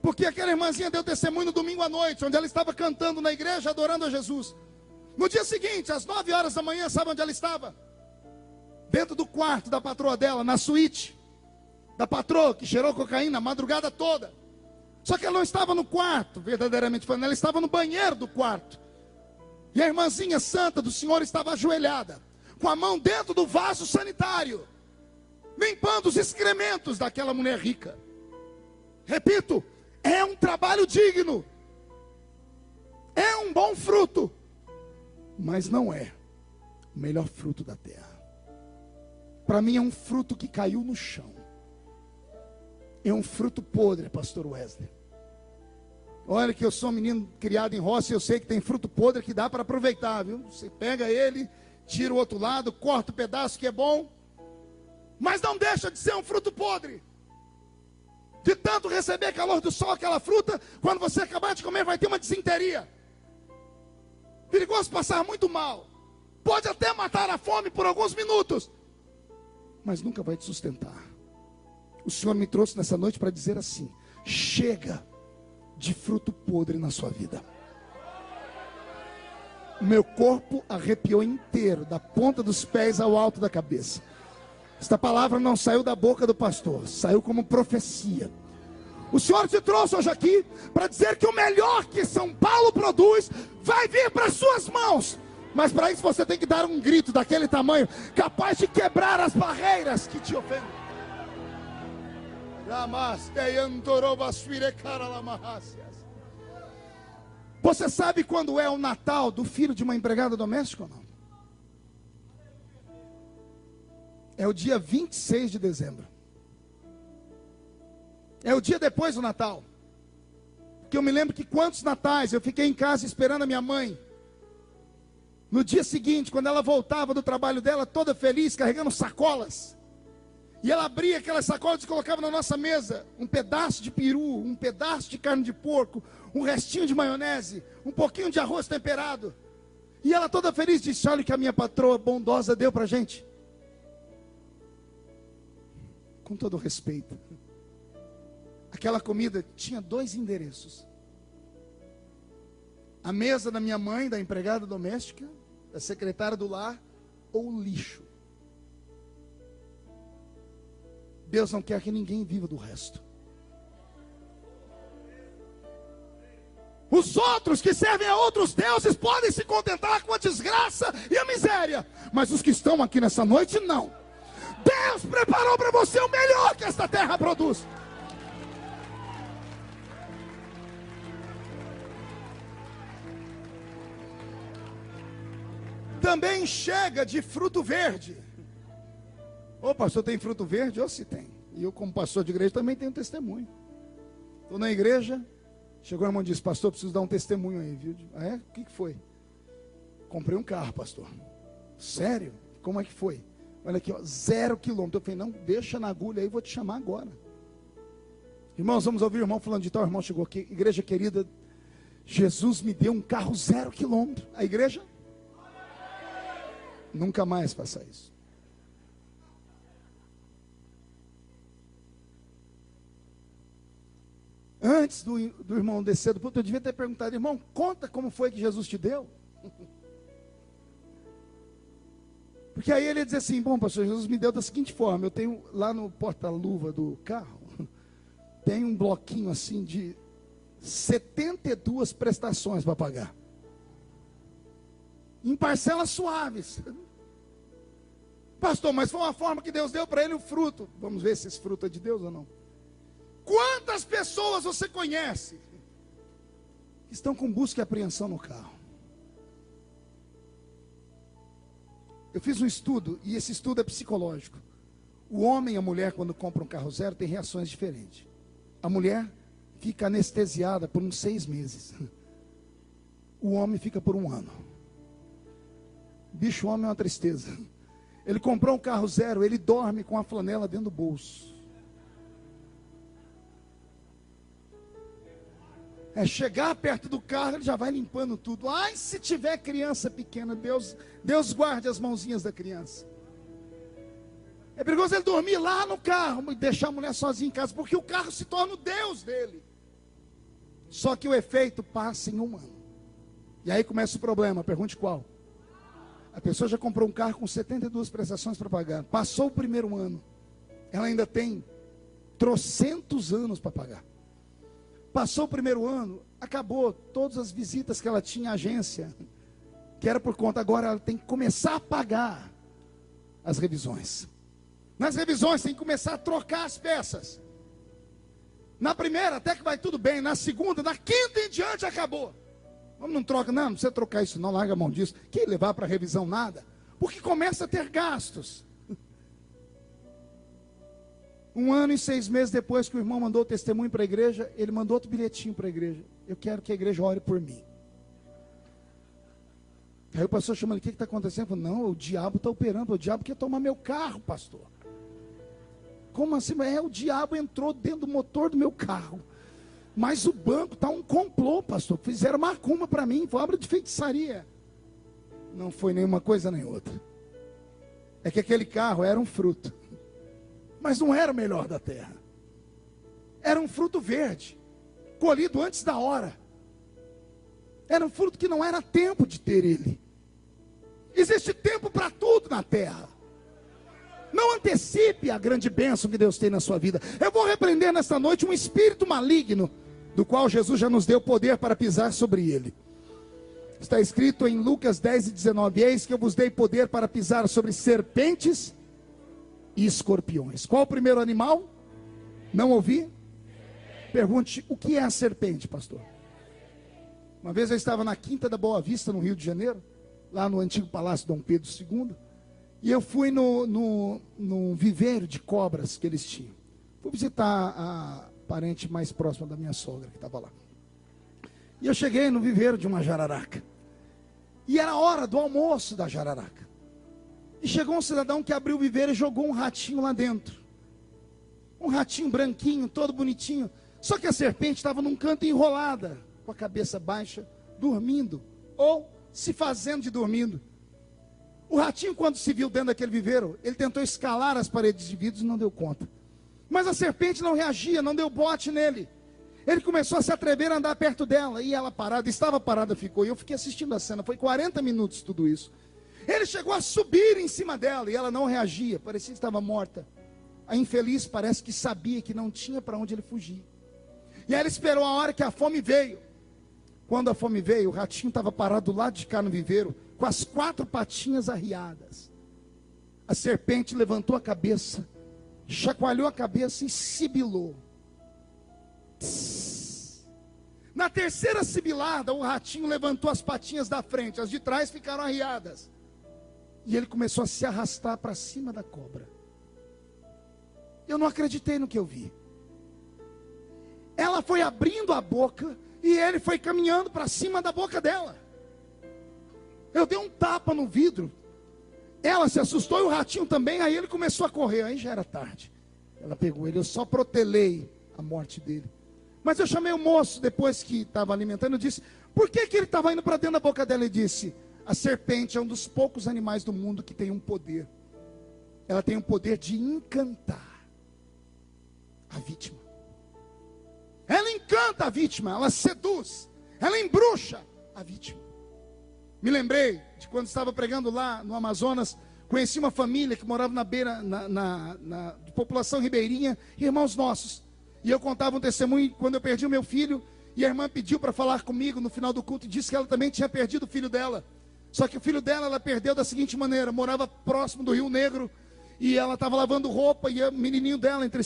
Porque aquela irmãzinha deu testemunho no domingo à noite, onde ela estava cantando na igreja, adorando a Jesus. No dia seguinte, às 9 horas da manhã, sabe onde ela estava? Dentro do quarto da patroa dela, na suíte da patroa, que cheirou cocaína a madrugada toda. Só que ela não estava no quarto, verdadeiramente falando, ela estava no banheiro do quarto. E a irmãzinha santa do Senhor estava ajoelhada, com a mão dentro do vaso sanitário, limpando os excrementos daquela mulher rica. Repito, é um trabalho digno, é um bom fruto, mas não é o melhor fruto da terra. Para mim é um fruto que caiu no chão. É um fruto podre, pastor Wesley. Olha que eu sou um menino criado em roça e eu sei que tem fruto podre que dá para aproveitar, viu? Você pega ele, tira o outro lado, corta o pedaço que é bom, mas não deixa de ser um fruto podre. De tanto receber calor do sol, aquela fruta, quando você acabar de comer vai ter uma disenteria. Perigoso, passar muito mal. Pode até matar a fome por alguns minutos, mas nunca vai te sustentar. O Senhor me trouxe nessa noite para dizer assim: chega de fruto podre na sua vida. O meu corpo arrepiou inteiro, da ponta dos pés ao alto da cabeça. Esta palavra não saiu da boca do pastor, saiu como profecia. O Senhor te trouxe hoje aqui para dizer que o melhor que São Paulo produz vai vir para as suas mãos. Mas para isso você tem que dar um grito daquele tamanho, capaz de quebrar as barreiras que te ofendem. Você sabe quando é o Natal do filho de uma empregada doméstica ou não? É o dia 26 de dezembro. É o dia depois do Natal. Porque eu me lembro que quantos natais eu fiquei em casa esperando a minha mãe. No dia seguinte, quando ela voltava do trabalho dela, toda feliz, carregando sacolas. E ela abria aquelas sacolas e colocava na nossa mesa um pedaço de peru, um pedaço de carne de porco, um restinho de maionese, um pouquinho de arroz temperado. E ela toda feliz disse: olha o que a minha patroa bondosa deu pra gente. Com todo respeito, aquela comida tinha 2 endereços: a mesa da minha mãe, da empregada doméstica, da secretária do lar, ou o lixo. Deus não quer que ninguém viva do resto. Os outros que servem a outros deuses podem se contentar com a desgraça e a miséria, mas os que estão aqui nessa noite não. Deus preparou para você o melhor que esta terra produz. Também chega de fruto verde. Ô pastor, tem fruto verde? Eu se tem. E eu, como pastor de igreja, também tenho testemunho. Estou na igreja, chegou o irmão e disse: pastor, preciso dar um testemunho aí, viu? Ah, é? O que foi? Comprei um carro, pastor. Sério? Como é que foi? Olha aqui, ó, 0 quilômetro. Eu falei: não, deixa na agulha aí, vou te chamar agora. Irmãos, vamos ouvir o irmão falando de tal. O irmão chegou aqui: igreja querida, Jesus me deu um carro 0 quilômetro. A igreja? Nunca mais faça isso. Antes do irmão descer do púlpito, eu devia ter perguntado: irmão, conta como foi que Jesus te deu. Porque aí ele ia dizer assim: bom, pastor, Jesus me deu da seguinte forma: eu tenho lá no porta-luva do carro, tem um bloquinho assim de 72 prestações para pagar, em parcelas suaves. Pastor, mas foi uma forma que Deus deu para ele o fruto. Vamos ver se esse fruto é de Deus ou não. Quantas pessoas você conhece que estão com busca e apreensão no carro? Eu fiz um estudo, e esse estudo é psicológico. O homem e a mulher, quando compram um carro zero, tem reações diferentes. A mulher fica anestesiada por uns 6 meses. O homem fica por 1 ano. Bicho, o homem é uma tristeza. Ele comprou um carro zero, ele dorme com a flanela dentro do bolso. É chegar perto do carro, ele já vai limpando tudo. Ai, se tiver criança pequena, Deus guarde as mãozinhas da criança. É perigoso ele dormir lá no carro e deixar a mulher sozinha em casa, porque o carro se torna o Deus dele. Só que o efeito passa em 1 ano. E aí começa o problema, pergunte qual. A pessoa já comprou um carro com 72 prestações para pagar. Passou o 1º ano, ela ainda tem trocentos anos para pagar. Passou o primeiro ano, acabou todas as visitas que ela tinha à agência, que era por conta, agora ela tem que começar a pagar as revisões. Nas revisões tem que começar a trocar as peças. Na primeira até que vai tudo bem, na segunda, na quinta em diante acabou. Vamos, não troca, não precisa trocar isso não, larga a mão disso. Que levar para revisão nada, porque começa a ter gastos. 1 ano e 6 meses depois que o irmão mandou o testemunho para a igreja, ele mandou outro bilhetinho para a igreja. Eu quero que a igreja ore por mim. Aí o pastor chama ele, o que está acontecendo? Falei, não, o diabo está operando, o diabo quer tomar meu carro, pastor. Como assim? O diabo entrou dentro do motor do meu carro. Mas o banco está um complô, pastor. Fizeram macumba para mim, foi obra de feitiçaria. Não foi nenhuma coisa nem outra. É que aquele carro era um fruto, mas não era o melhor da terra. Era um fruto verde, colhido antes da hora. Era um fruto que não era tempo de ter ele. Existe tempo para tudo na terra. Não antecipe a grande bênção que Deus tem na sua vida. Eu vou repreender nesta noite um espírito maligno, do qual Jesus já nos deu poder para pisar sobre ele. Está escrito em Lucas 10:19, eis que eu vos dei poder para pisar sobre serpentes e escorpiões. Qual o primeiro animal? Não ouvi? Pergunte, o que é a serpente, pastor? Uma vez eu estava na Quinta da Boa Vista, no Rio de Janeiro, lá no antigo Palácio Dom Pedro II, e eu fui no viveiro de cobras que eles tinham. Fui visitar a parente mais próxima da minha sogra, que estava lá. E eu cheguei no viveiro de uma jararaca. E era a hora do almoço da jararaca. E chegou um cidadão que abriu o viveiro e jogou um ratinho lá dentro. Um ratinho branquinho, todo bonitinho. Só que a serpente estava num canto enrolada, com a cabeça baixa, dormindo. Ou se fazendo de dormindo. O ratinho, quando se viu dentro daquele viveiro, ele tentou escalar as paredes de vidro e não deu conta. Mas a serpente não reagia, não deu bote nele. Ele começou a se atrever a andar perto dela. E ela parada, estava parada, ficou. E eu fiquei assistindo a cena, foi 40 minutos tudo isso. Ele chegou a subir em cima dela e ela não reagia, parecia que estava morta. A infeliz parece que sabia que não tinha para onde ele fugir. E ela esperou a hora que a fome veio. Quando a fome veio, o ratinho estava parado do lado de cá no viveiro, com as 4 patinhas arriadas. A serpente levantou a cabeça, chacoalhou a cabeça e sibilou. Na terceira sibilada, o ratinho levantou as patinhas da frente, as de trás ficaram arriadas. E ele começou a se arrastar para cima da cobra. Eu não acreditei no que eu vi. Ela foi abrindo a boca e ele foi caminhando para cima da boca dela. Eu dei um tapa no vidro. Ela se assustou e o ratinho também. Aí ele começou a correr. Aí já era tarde. Ela pegou ele. Eu só protelei a morte dele. Mas eu chamei o moço depois que estava alimentando. Eu disse, por que ele estava indo para dentro da boca dela? Ele disse, a serpente é um dos poucos animais do mundo que tem um poder. Ela tem o poder de encantar a vítima. Ela encanta a vítima, ela seduz, ela embruxa a vítima. Me lembrei de quando estava pregando lá no Amazonas, conheci uma família que morava na beira, de população ribeirinha, irmãos nossos. E eu contava um testemunho quando eu perdi o meu filho, e a irmã pediu para falar comigo no final do culto, e disse que ela também tinha perdido o filho dela. Só que o filho dela, ela perdeu da seguinte maneira, morava próximo do Rio Negro, e ela estava lavando roupa, e o menininho dela, entre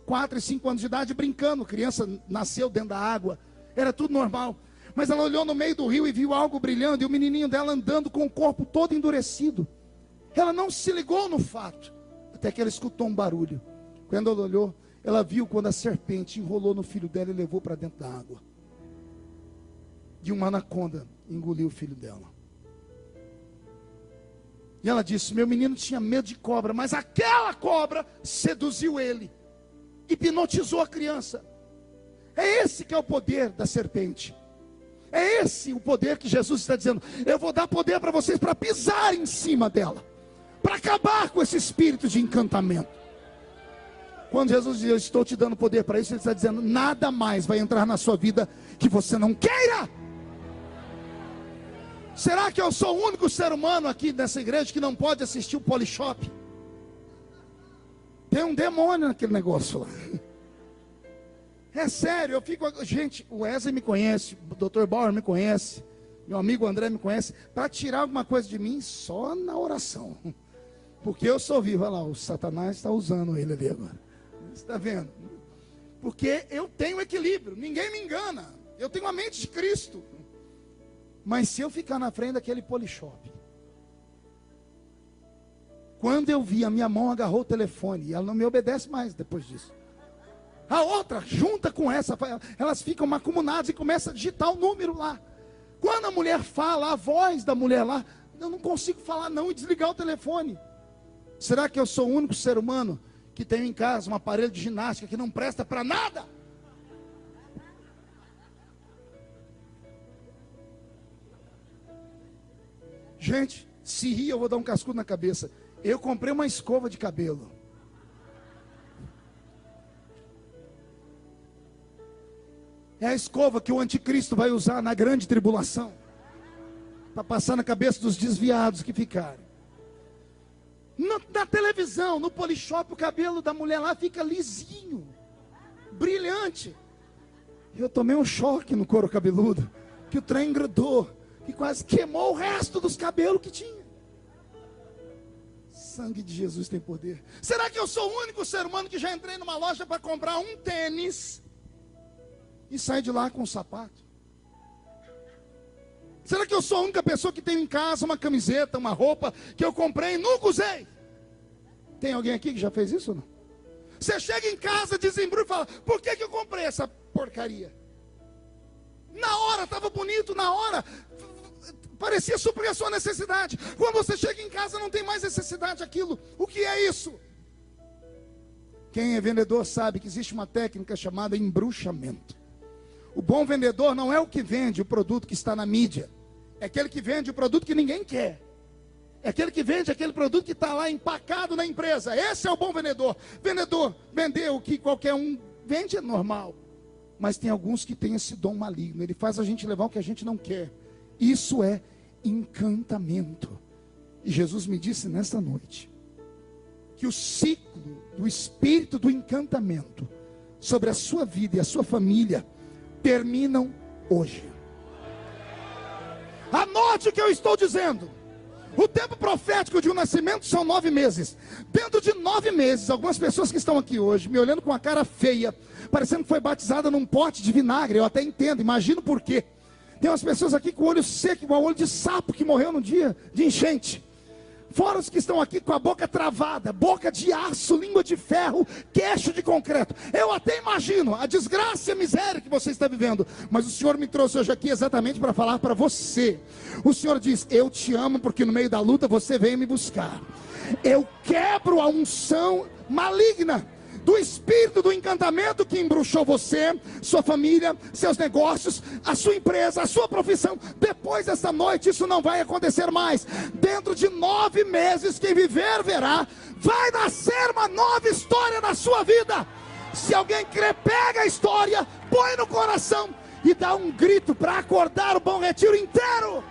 4 e 5 anos de idade, brincando, a criança nasceu dentro da água, era tudo normal. Mas ela olhou no meio do rio e viu algo brilhando, e o menininho dela andando com o corpo todo endurecido. Ela não se ligou no fato, até que ela escutou um barulho. Quando ela olhou, ela viu quando a serpente enrolou no filho dela e levou para dentro da água. E uma anaconda engoliu o filho dela. E ela disse, meu menino tinha medo de cobra, mas aquela cobra seduziu ele, hipnotizou a criança. É esse que é o poder da serpente. É esse o poder que Jesus está dizendo, eu vou dar poder para vocês para pisar em cima dela, para acabar com esse espírito de encantamento. Quando Jesus diz, eu estou te dando poder para isso, ele está dizendo, nada mais vai entrar na sua vida que você não queira. Será que eu sou o único ser humano aqui nessa igreja que não pode assistir o Polishop? Tem um demônio naquele negócio lá. É sério, eu fico... Gente, o Wesley me conhece, o Dr. Bauer me conhece, meu amigo André me conhece. Para tirar alguma coisa de mim, só na oração. Porque eu sou vivo. Olha lá, o Satanás está usando ele ali agora. Você está vendo? Porque eu tenho equilíbrio, ninguém me engana. Eu tenho a mente de Cristo. Mas se eu ficar na frente daquele polishop, quando eu vi, a minha mão agarrou o telefone, e ela não me obedece mais depois disso. A outra, junta com essa, elas ficam macumunadas e começam a digitar o número lá. Quando a mulher fala, a voz da mulher lá, eu não consigo falar não e desligar o telefone. Será que eu sou o único ser humano que tem em casa um aparelho de ginástica que não presta para nada? Gente, se rir eu vou dar um cascudo na cabeça. Eu comprei uma escova de cabelo. É a escova que o anticristo vai usar na grande tribulação, para passar na cabeça dos desviados que ficarem. Na televisão, no polishop, o cabelo da mulher lá fica lisinho, brilhante. Eu tomei um choque no couro cabeludo, que o trem grudou, que quase queimou o resto dos cabelos que tinha. Sangue de Jesus tem poder. Será que eu sou o único ser humano que já entrei numa loja para comprar um tênis e saí de lá com um sapato? Será que eu sou a única pessoa que tem em casa uma camiseta, uma roupa que eu comprei e nunca usei? Tem alguém aqui que já fez isso ou não? Você chega em casa, desembrulha e fala: por que eu comprei essa porcaria? Na hora, estava bonito, na hora parecia suprir a sua necessidade. Quando você chega em casa, não tem mais necessidade daquilo. O que é isso? Quem é vendedor sabe que existe uma técnica chamada embruxamento. O bom vendedor não é o que vende o produto que está na mídia. É aquele que vende o produto que ninguém quer. É aquele que vende aquele produto que está lá empacado na empresa. Esse é o bom vendedor. Vender o que qualquer um vende é normal. Mas tem alguns que têm esse dom maligno. Ele faz a gente levar o que a gente não quer. Isso é encantamento. E Jesus me disse nesta noite que o ciclo do espírito do encantamento sobre a sua vida e a sua família terminam hoje. Anote o que eu estou dizendo. O tempo profético de um nascimento são 9 meses. Dentro de 9 meses, algumas pessoas que estão aqui hoje, me olhando com a cara feia, parecendo que foi batizada num pote de vinagre, eu até entendo, imagino por quê. Tem umas pessoas aqui com o olho seco, igual o olho de sapo que morreu no dia de enchente. Fora os que estão aqui com a boca travada, boca de aço, língua de ferro, queixo de concreto. Eu até imagino a desgraça e a miséria que você está vivendo. Mas o Senhor me trouxe hoje aqui exatamente para falar para você. O Senhor diz: eu te amo porque no meio da luta você veio me buscar. Eu quebro a unção maligna do espírito do encantamento que embruxou você, sua família, seus negócios, a sua empresa, a sua profissão. Depois dessa noite isso não vai acontecer mais. Dentro de 9 meses, quem viver verá. Vai nascer uma nova história na sua vida. Se alguém crê, pega a história, põe no coração e dá um grito para acordar o Bom Retiro inteiro.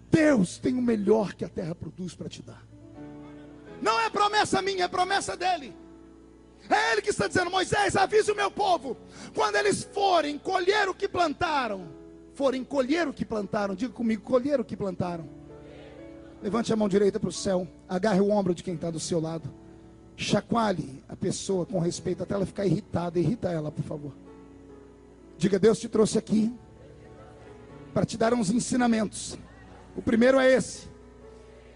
Deus tem o melhor que a terra produz para te dar. Não é promessa minha, é promessa dele. É ele que está dizendo: Moisés, avise o meu povo, quando eles forem colher o que plantaram. Diga comigo: colher o que plantaram. Levante a mão direita para o céu, agarre o ombro de quem está do seu lado, chacoalhe a pessoa com respeito até ela ficar irritada. Irrita ela, por favor. Diga: Deus te trouxe aqui para te dar uns ensinamentos. O primeiro é esse: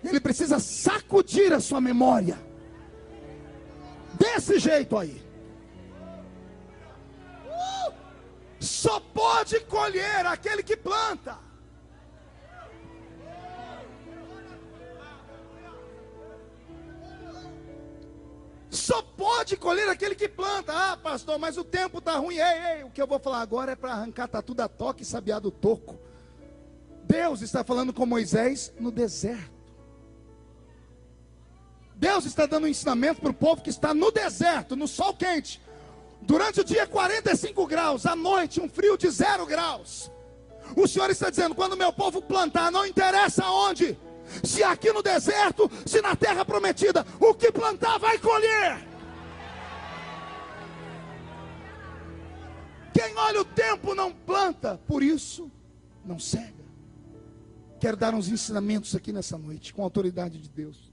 ele precisa sacudir a sua memória, desse jeito aí. Só pode colher aquele que planta. Só pode colher aquele que planta. Ah, pastor, mas o tempo está ruim. Ei, o que eu vou falar agora é para arrancar tatu da toca e sabiá do toco. Deus está falando com Moisés no deserto. Deus está dando um ensinamento para o povo que está no deserto, no sol quente. Durante o dia 45 graus, à noite um frio de 0 graus. O Senhor está dizendo: quando o meu povo plantar, não interessa onde, Se aqui no deserto, se na terra prometida, o que plantar vai colher. Quem olha o tempo não planta, por isso não cega. Quero dar uns ensinamentos aqui nessa noite, com a autoridade de Deus.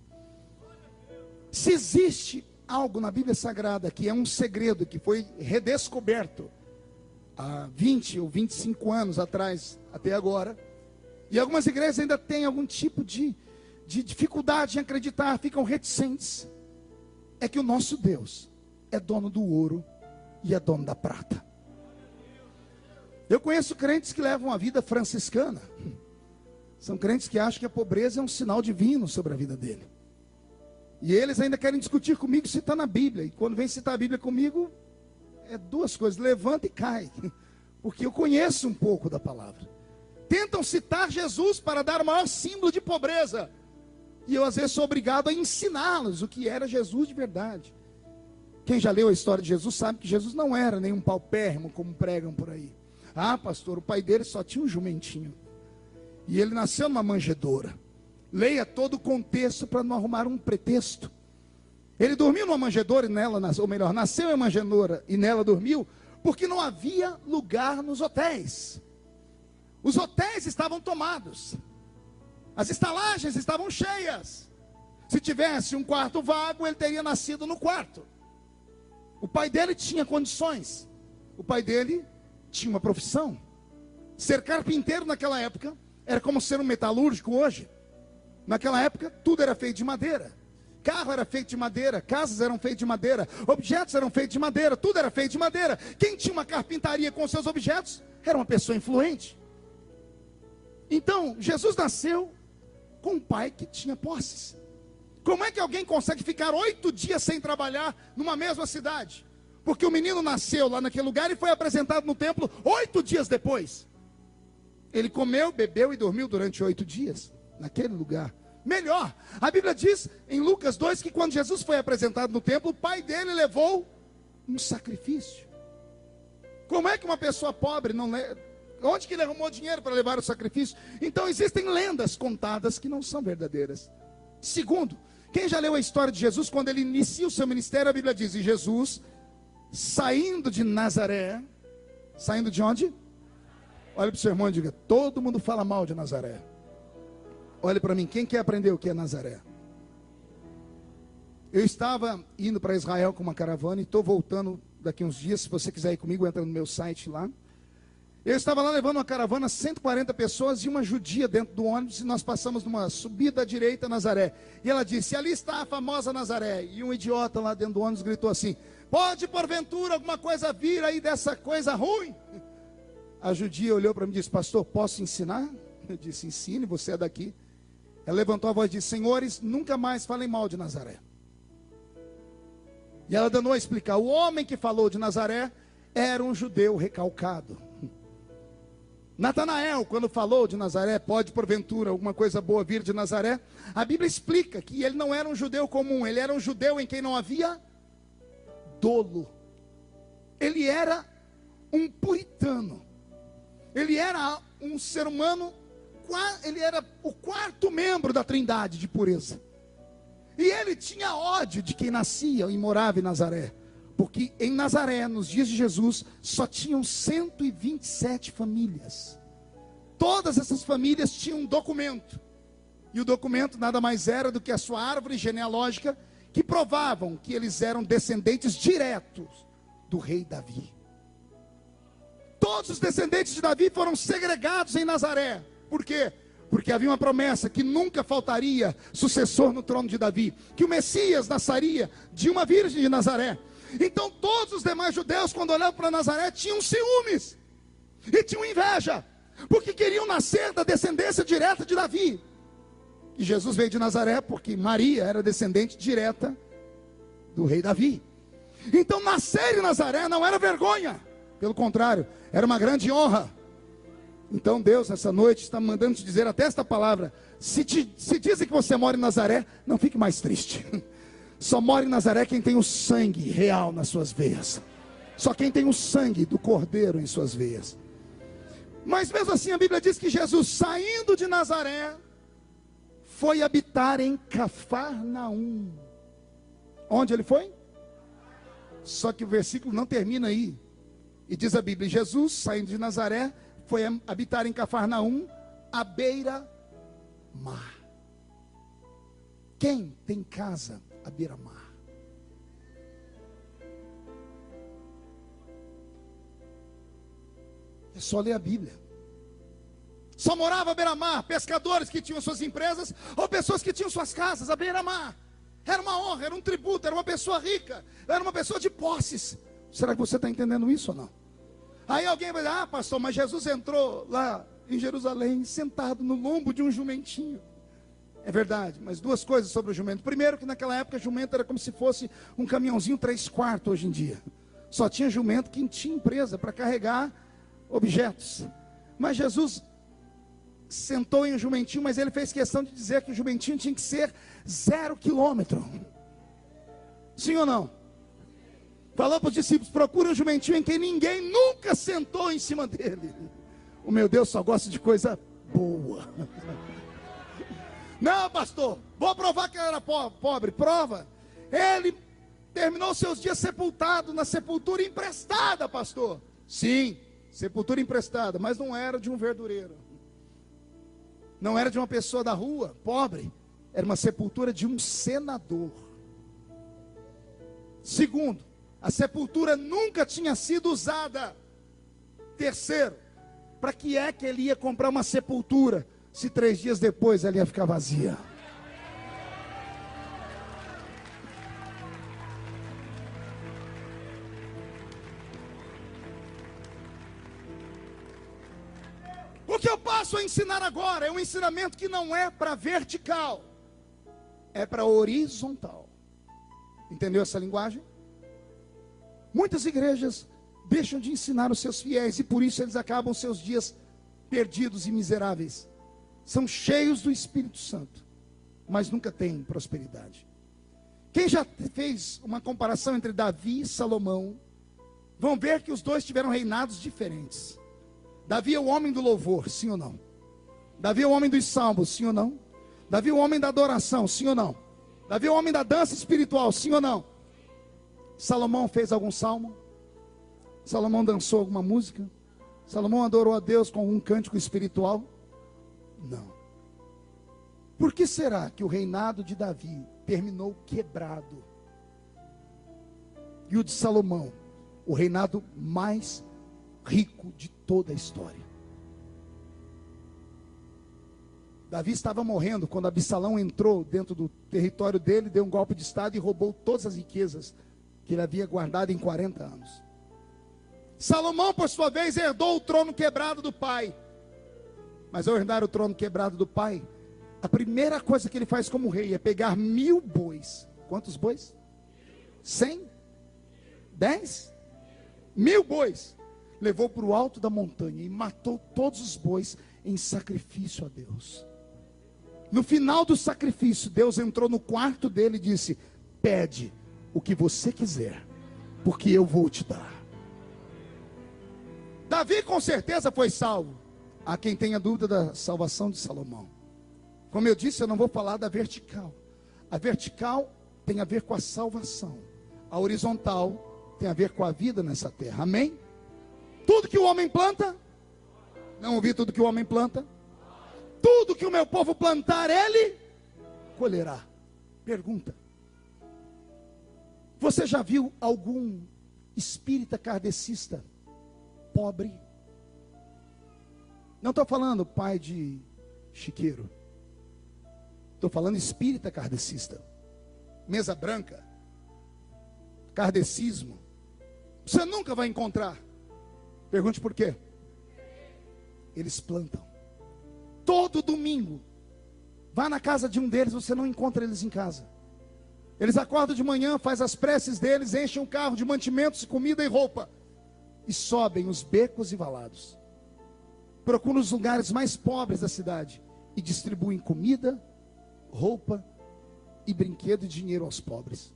Se existe algo na Bíblia Sagrada que é um segredo, que foi redescoberto há 20 ou 25 anos atrás, até agora, e algumas igrejas ainda têm algum tipo de dificuldade em acreditar, ficam reticentes, é que o nosso Deus é dono do ouro e é dono da prata. Eu conheço crentes que levam a vida franciscana. São crentes que acham que a pobreza é um sinal divino sobre a vida dele. E eles ainda querem discutir comigo se está na Bíblia. E quando vem citar a Bíblia comigo, é duas coisas: levanta e cai. Porque eu conheço um pouco da palavra. Tentam citar Jesus para dar o maior símbolo de pobreza. E eu às vezes sou obrigado a ensiná-los o que era Jesus de verdade. Quem já leu a história de Jesus sabe que Jesus não era nenhum paupérrimo como pregam por aí. Ah, pastor, o pai dele só tinha um jumentinho. E ele nasceu numa manjedoura. Leia todo o contexto para não arrumar um pretexto. Ele dormiu numa manjedoura e nela, ou melhor, nasceu em manjedoura e nela dormiu, porque não havia lugar nos hotéis. Os hotéis estavam tomados. As estalagens estavam cheias. Se tivesse um quarto vago, ele teria nascido no quarto. O pai dele tinha condições. O pai dele tinha uma profissão. Ser carpinteiro naquela época era como ser um metalúrgico hoje. Naquela época tudo era feito de madeira. Carro era feito de madeira, casas eram feitas de madeira, objetos eram feitos de madeira, tudo era feito de madeira. Quem tinha uma carpintaria com seus objetos era uma pessoa influente. Então Jesus nasceu com um pai que tinha posses. Como é que alguém consegue ficar 8 dias sem trabalhar numa mesma cidade? Porque o menino nasceu lá naquele lugar e foi apresentado no templo 8 dias depois. Ele comeu, bebeu e dormiu durante 8 dias naquele lugar. Melhor, a Bíblia diz em Lucas 2 que quando Jesus foi apresentado no templo, o pai dele levou um sacrifício. Como é que uma pessoa pobre não leva? Onde que ele arrumou dinheiro para levar o sacrifício? Então existem lendas contadas que não são verdadeiras. Segundo, quem já leu a história de Jesus, quando ele inicia o seu ministério, a Bíblia diz: e Jesus, saindo de Nazaré, saindo de onde? Olha para o seu irmão e diga: todo mundo fala mal de Nazaré. Olha para mim, quem quer aprender o que é Nazaré? Eu estava indo para Israel com uma caravana e estou voltando daqui uns dias. Se você quiser ir comigo, entra no meu site lá. Eu estava lá levando uma caravana, 140 pessoas e uma judia dentro do ônibus, e nós passamos numa subida à direita, Nazaré. E ela disse: ali está a famosa Nazaré. E um idiota lá dentro do ônibus gritou assim: pode porventura alguma coisa vir aí dessa coisa ruim? A judia olhou para mim e disse: pastor, posso ensinar? Eu disse: ensine, você é daqui. Ela levantou a voz e disse: senhores, nunca mais falem mal de Nazaré. E ela danou a explicar: o homem que falou de Nazaré era um judeu recalcado. Natanael, quando falou de Nazaré, pode porventura alguma coisa boa vir de Nazaré? A Bíblia explica que ele não era um judeu comum, ele era um judeu em quem não havia dolo. Ele era um puritano. Ele era um ser humano, ele era o 4º membro da trindade de pureza. E ele tinha ódio de quem nascia e morava em Nazaré. Porque em Nazaré, nos dias de Jesus, só tinham 127 famílias. Todas essas famílias tinham um documento. E o documento nada mais era do que a sua árvore genealógica, que provavam que eles eram descendentes diretos do rei Davi. Todos os descendentes de Davi foram segregados em Nazaré. Por quê? Porque havia uma promessa que nunca faltaria sucessor no trono de Davi, que o Messias nasceria de uma virgem de Nazaré. Então todos os demais judeus, quando olhavam para Nazaré, tinham ciúmes e tinham inveja, porque queriam nascer da descendência direta de Davi. E Jesus veio de Nazaré porque Maria era descendente direta do rei Davi. Então nascer em Nazaré não era vergonha, pelo contrário, era uma grande honra. Então Deus essa noite está mandando te dizer até esta palavra: se dizem que você mora em Nazaré, não fique mais triste. Só mora em Nazaré quem tem o sangue real nas suas veias. Só quem tem o sangue do Cordeiro em suas veias. Mas mesmo assim a Bíblia diz que Jesus, saindo de Nazaré, foi habitar em Cafarnaum. Onde ele foi? Só que o versículo não termina aí. E diz a Bíblia: Jesus, saindo de Nazaré, foi habitar em Cafarnaum, à beira-mar. Quem tem casa à beira-mar? É só ler a Bíblia. Só morava à beira-mar pescadores que tinham suas empresas, ou pessoas que tinham suas casas à beira-mar. Era uma honra, era um tributo, era uma pessoa rica, era uma pessoa de posses. Será que você está entendendo isso ou não? Aí alguém vai dizer: ah, pastor, mas Jesus entrou lá em Jerusalém sentado no lombo de um jumentinho. É verdade, mas duas coisas sobre o jumento. Primeiro, que naquela época jumento era como se fosse um caminhãozinho 3/4 hoje em dia. Só tinha jumento que tinha empresa para carregar objetos. Mas Jesus sentou em um jumentinho, mas ele fez questão de dizer que o jumentinho tinha que ser 0 quilômetro. Sim ou não? Falou para os discípulos: procure um jumentinho em que ninguém nunca sentou em cima dele. O meu Deus só gosta de coisa boa. Não, pastor, vou provar que ele era pobre. Prova. Ele terminou seus dias sepultado na sepultura emprestada, pastor. Sim, sepultura emprestada, mas não era de um verdureiro. Não era de uma pessoa da rua, pobre. Era uma sepultura de um senador. Segundo, a sepultura nunca tinha sido usada. Terceiro, para que é que ele ia comprar uma sepultura se 3 dias depois ela ia ficar vazia? O que eu passo a ensinar agora é um ensinamento que não é para vertical, é para horizontal. Entendeu essa linguagem? Muitas igrejas deixam de ensinar os seus fiéis e por isso eles acabam seus dias perdidos e miseráveis. São cheios do Espírito Santo, mas nunca têm prosperidade. Quem já fez uma comparação entre Davi e Salomão, vão ver que os dois tiveram reinados diferentes. Davi é o homem do louvor, sim ou não? Davi é o homem dos salmos, sim ou não? Davi é o homem da adoração, sim ou não? Davi é o homem da dança espiritual, sim ou não? Salomão fez algum salmo? Salomão dançou alguma música? Salomão adorou a Deus com um cântico espiritual? Não. Por que será que o reinado de Davi terminou quebrado? E o de Salomão, o reinado mais rico de toda a história? Davi estava morrendo quando Absalão entrou dentro do território dele, deu um golpe de estado e roubou todas as riquezas que ele havia guardado em 40 anos. Salomão, por sua vez, herdou o trono quebrado do pai. Mas ao herdar o trono quebrado do pai, a primeira coisa que ele faz como rei é pegar 1000 bois. Quantos bois? 100? 10? 1000 bois. Levou para o alto da montanha e matou todos os bois em sacrifício a Deus. No final do sacrifício, Deus entrou no quarto dele e disse: pede o que você quiser, porque eu vou te dar. Davi com certeza foi salvo. Há quem tenha dúvida da salvação de Salomão. Como eu disse, eu não vou falar da vertical. A vertical tem a ver com a salvação. A horizontal tem a ver com a vida nessa terra. Amém? Tudo que o homem planta, não ouvi tudo que o homem planta. Tudo que o meu povo plantar, ele colherá. Pergunta: você já viu algum espírita kardecista pobre? Não estou falando pai de chiqueiro. Estou falando espírita kardecista. Mesa branca. Kardecismo. Você nunca vai encontrar. Pergunte por quê. Eles plantam. Todo domingo. Vá na casa de um deles, você não encontra eles em casa. Eles acordam de manhã, fazem as preces deles, enchem o carro de mantimentos, comida e roupa. E sobem os becos e valados. Procuram os lugares mais pobres da cidade. E distribuem comida, roupa e brinquedo e dinheiro aos pobres.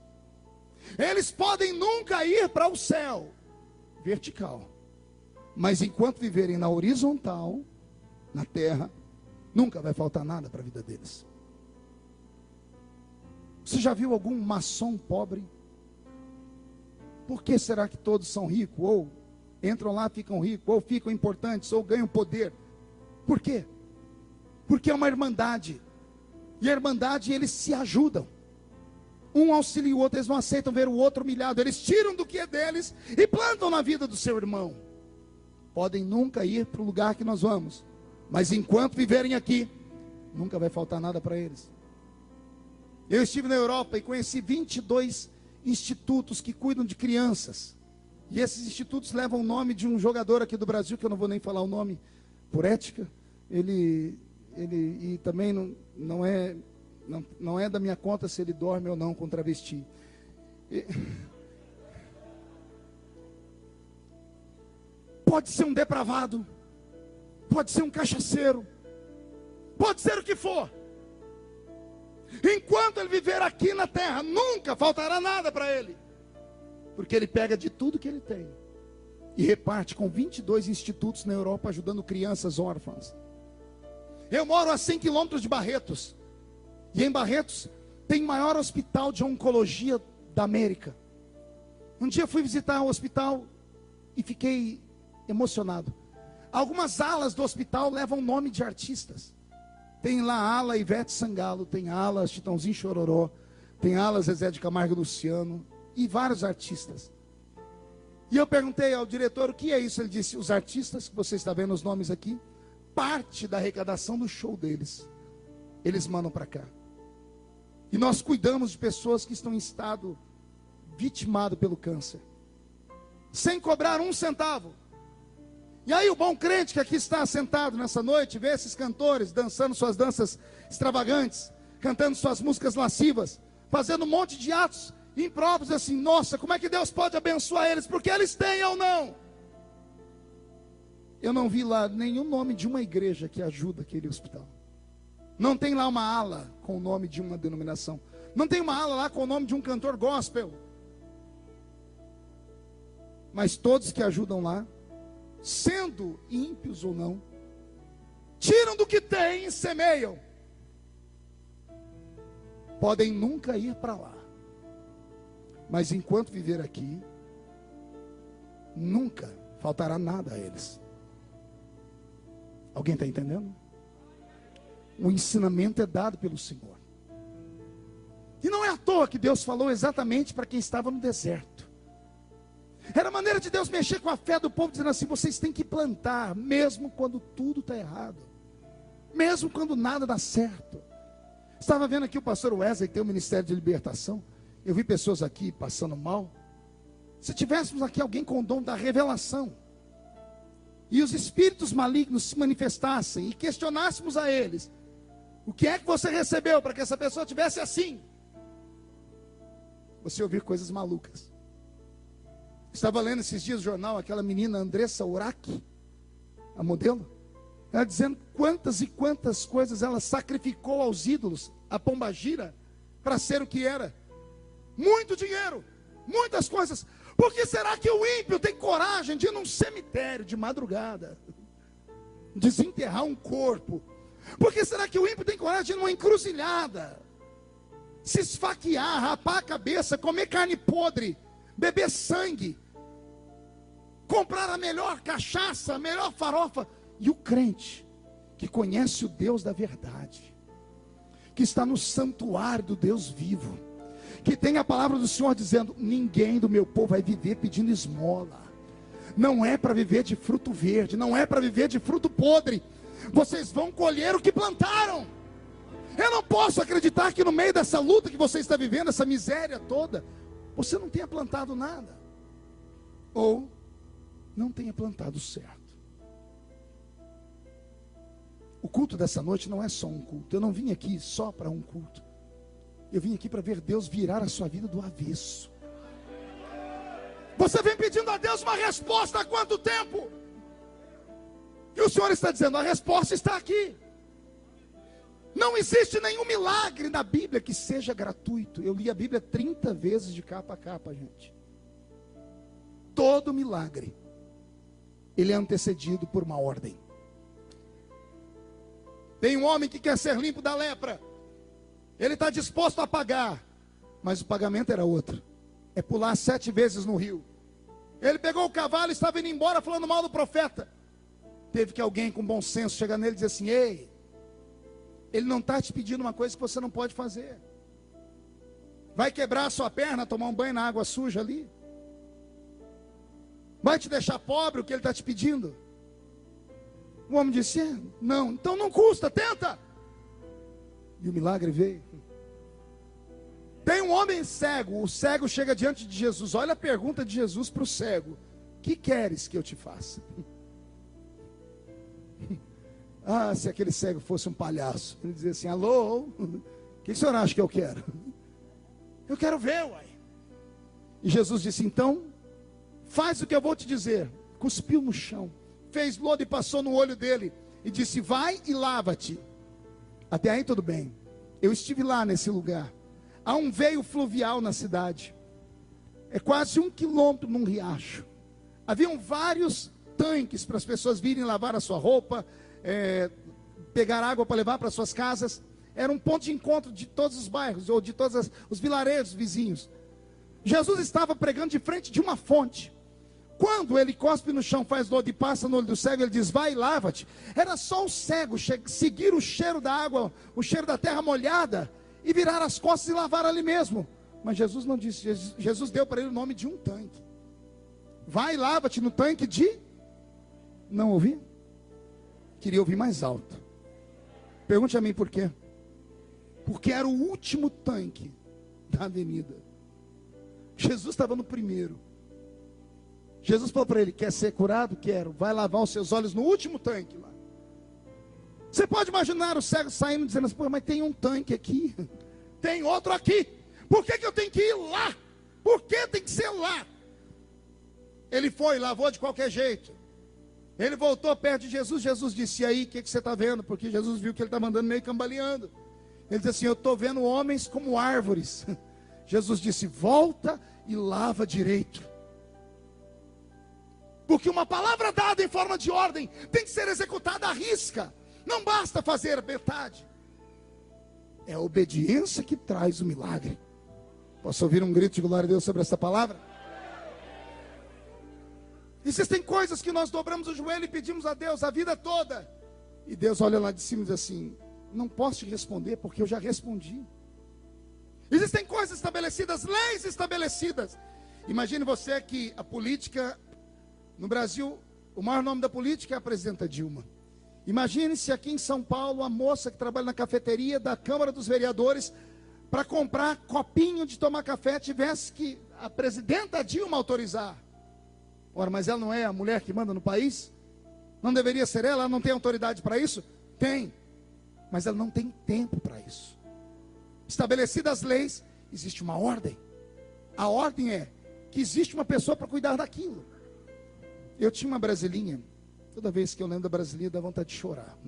Eles podem nunca ir para o céu vertical. Mas enquanto viverem na horizontal, na terra, nunca vai faltar nada para a vida deles. Você já viu algum maçom pobre? Por que será que todos são ricos? Ou entram lá, ficam ricos, ou ficam importantes, ou ganham poder? Por quê? Porque é uma irmandade. E a irmandade, eles se ajudam. Um auxilia o outro, eles não aceitam ver o outro humilhado. Eles tiram do que é deles e plantam na vida do seu irmão. Podem nunca ir para o lugar que nós vamos, mas enquanto viverem aqui, nunca vai faltar nada para eles. Eu estive na Europa e conheci 22 institutos que cuidam de crianças. E esses institutos levam o nome de um jogador aqui do Brasil, que eu não vou nem falar o nome por ética. Ele e também não é da minha conta se ele dorme ou não com travesti. Pode ser um depravado, pode ser um cachaceiro, pode ser o que for. Enquanto ele viver aqui na terra, nunca faltará nada para ele. Porque ele pega de tudo que ele tem e reparte com 22 institutos na Europa, ajudando crianças órfãs. Eu moro a 100 quilômetros de Barretos. E em Barretos tem o maior hospital de oncologia da América. Um dia eu fui visitar o hospital e fiquei emocionado. Algumas alas do hospital levam nome de artistas. Tem lá a ala Ivete Sangalo, tem a ala Chitãozinho Chororó, tem a ala Zezé de Camargo e Luciano e vários artistas. E eu perguntei ao diretor, o que é isso? Ele disse, os artistas que você está vendo os nomes aqui, parte da arrecadação do show deles, eles mandam para cá. E nós cuidamos de pessoas que estão em estado vitimado pelo câncer, sem cobrar um centavo. E aí o bom crente que aqui está sentado nessa noite, vê esses cantores dançando suas danças extravagantes, cantando suas músicas lascivas, fazendo um monte de atos impróprios, assim, nossa, como é que Deus pode abençoar eles? Porque eles têm ou não? Eu não vi lá nenhum nome de uma igreja que ajuda aquele hospital. Não tem lá uma ala com o nome de uma denominação. Não tem uma ala lá com o nome de um cantor gospel. Mas todos que ajudam lá, sendo ímpios ou não, tiram do que têm e semeiam. Podem nunca ir para lá. Mas enquanto viver aqui, nunca faltará nada a eles. Alguém está entendendo? O ensinamento é dado pelo Senhor. E não é à toa que Deus falou exatamente para quem estava no deserto. Era a maneira de Deus mexer com a fé do povo, dizendo assim, vocês têm que plantar, mesmo quando tudo está errado. Mesmo quando nada dá certo. Estava vendo aqui o pastor Wesley, que tem o Ministério de Libertação. Eu vi pessoas aqui passando mal. Se tivéssemos aqui alguém com o dom da revelação, e os espíritos malignos se manifestassem, e questionássemos a eles, o que é que você recebeu para que essa pessoa tivesse assim? Você ouvir coisas malucas. Estava lendo esses dias o jornal, aquela menina Andressa Urach, a modelo, ela dizendo quantas e quantas coisas ela sacrificou aos ídolos, a pombagira, para ser o que era. Muito dinheiro, muitas coisas. Por que será que o ímpio tem coragem de ir num cemitério de madrugada, desenterrar um corpo? Por que será que o ímpio tem coragem de ir numa encruzilhada, se esfaquear, rapar a cabeça, comer carne podre, beber sangue, comprar a melhor cachaça, a melhor farofa? E o crente, que conhece o Deus da verdade, que está no santuário do Deus vivo, que tem a palavra do Senhor dizendo, ninguém do meu povo vai viver pedindo esmola. Não é para viver de fruto verde, não é para viver de fruto podre. Vocês vão colher o que plantaram. Eu não posso acreditar que no meio dessa luta que você está vivendo, essa miséria toda, você não tenha plantado nada, ou não tenha plantado certo. O culto dessa noite não é só um culto. Eu não vim aqui só para um culto. Eu vim aqui para ver Deus virar a sua vida do avesso. Você vem pedindo a Deus uma resposta há quanto tempo? E o Senhor está dizendo, a resposta está aqui. Não existe nenhum milagre na Bíblia que seja gratuito. Eu li a Bíblia 30 vezes de capa a capa, gente. Todo milagre, ele é antecedido por uma ordem. Tem um homem que quer ser limpo da lepra. Ele está disposto a pagar mas o pagamento era outro. É pular 7 vezes no rio. Ele pegou o cavalo e estava indo embora falando mal do profeta. Teve que alguém com bom senso chegar nele e dizer assim: ei, ele não está te pedindo uma coisa que você não pode fazer. Vai quebrar a sua perna, tomar um banho na água suja ali? Vai te deixar pobre o que ele está te pedindo? O homem disse: não, então não custa, tenta. E o milagre veio. Tem um homem cego, o cego chega diante de Jesus. Olha a pergunta de Jesus para o cego: que queres que eu te faça? Ah, se aquele cego fosse um palhaço, ele dizia assim: alô, o que o senhor acha que eu quero? Eu quero ver, uai. E Jesus disse: então, faz o que eu vou te dizer. Cuspiu no chão, fez lodo e passou no olho dele, e disse: vai e lava-te. Até aí tudo bem. Eu estive lá nesse lugar. Há um veio fluvial na cidade. É quase 1 quilômetro num riacho. Haviam vários tanques para as pessoas virem lavar a sua roupa, pegar água para levar para suas casas. Era um ponto de encontro de todos os bairros, ou de todos os vilarejos vizinhos. Jesus estava pregando de frente de uma fonte. Quando ele cospe no chão, faz lodo e passa no olho do cego, ele diz: vai e lava-te. Era só o cego seguir o cheiro da água, o cheiro da terra molhada, e virar as costas e lavar ali mesmo. Mas Jesus não disse. Jesus deu para ele o nome de um tanque. Vai e lava-te no tanque de... Não ouvi? Queria ouvir mais alto. Pergunte a mim por quê. Porque era o último tanque da avenida. Jesus estava no primeiro. Jesus falou para ele: quer ser curado? Quero. Vai lavar os seus olhos no último tanque lá. Você pode imaginar o cego saindo dizendo assim: pô, mas tem um tanque aqui, tem outro aqui. Por que eu tenho que ir lá? Por que tem que ser lá? Ele foi, lavou de qualquer jeito. Ele voltou perto de Jesus. Jesus disse: e aí, o que você está vendo? Porque Jesus viu que ele estava andando meio cambaleando. Ele disse assim: eu estou vendo homens como árvores. Jesus disse: volta e lava direito. Porque uma palavra dada em forma de ordem tem que ser executada à risca. Não basta fazer metade. É a obediência que traz o milagre. Posso ouvir um grito de glória a Deus sobre essa palavra? Existem coisas que nós dobramos o joelho e pedimos a Deus a vida toda. E Deus olha lá de cima e diz assim: não posso te responder porque eu já respondi. Existem coisas estabelecidas, leis estabelecidas. Imagine você que a política no Brasil, o maior nome da política é a presidenta Dilma. Imagine se aqui em São Paulo a moça que trabalha na cafeteria da Câmara dos Vereadores, para comprar copinho de tomar café, tivesse que a presidenta Dilma autorizar. Ora, mas ela não é a mulher que manda no país? Não deveria ser ela? Ela não tem autoridade para isso? Tem. Mas ela não tem tempo para isso. Estabelecidas as leis, existe uma ordem. A ordem é que existe uma pessoa para cuidar daquilo. Eu tinha uma brasilinha. Toda vez que eu lembro da brasilinha, dá vontade de chorar.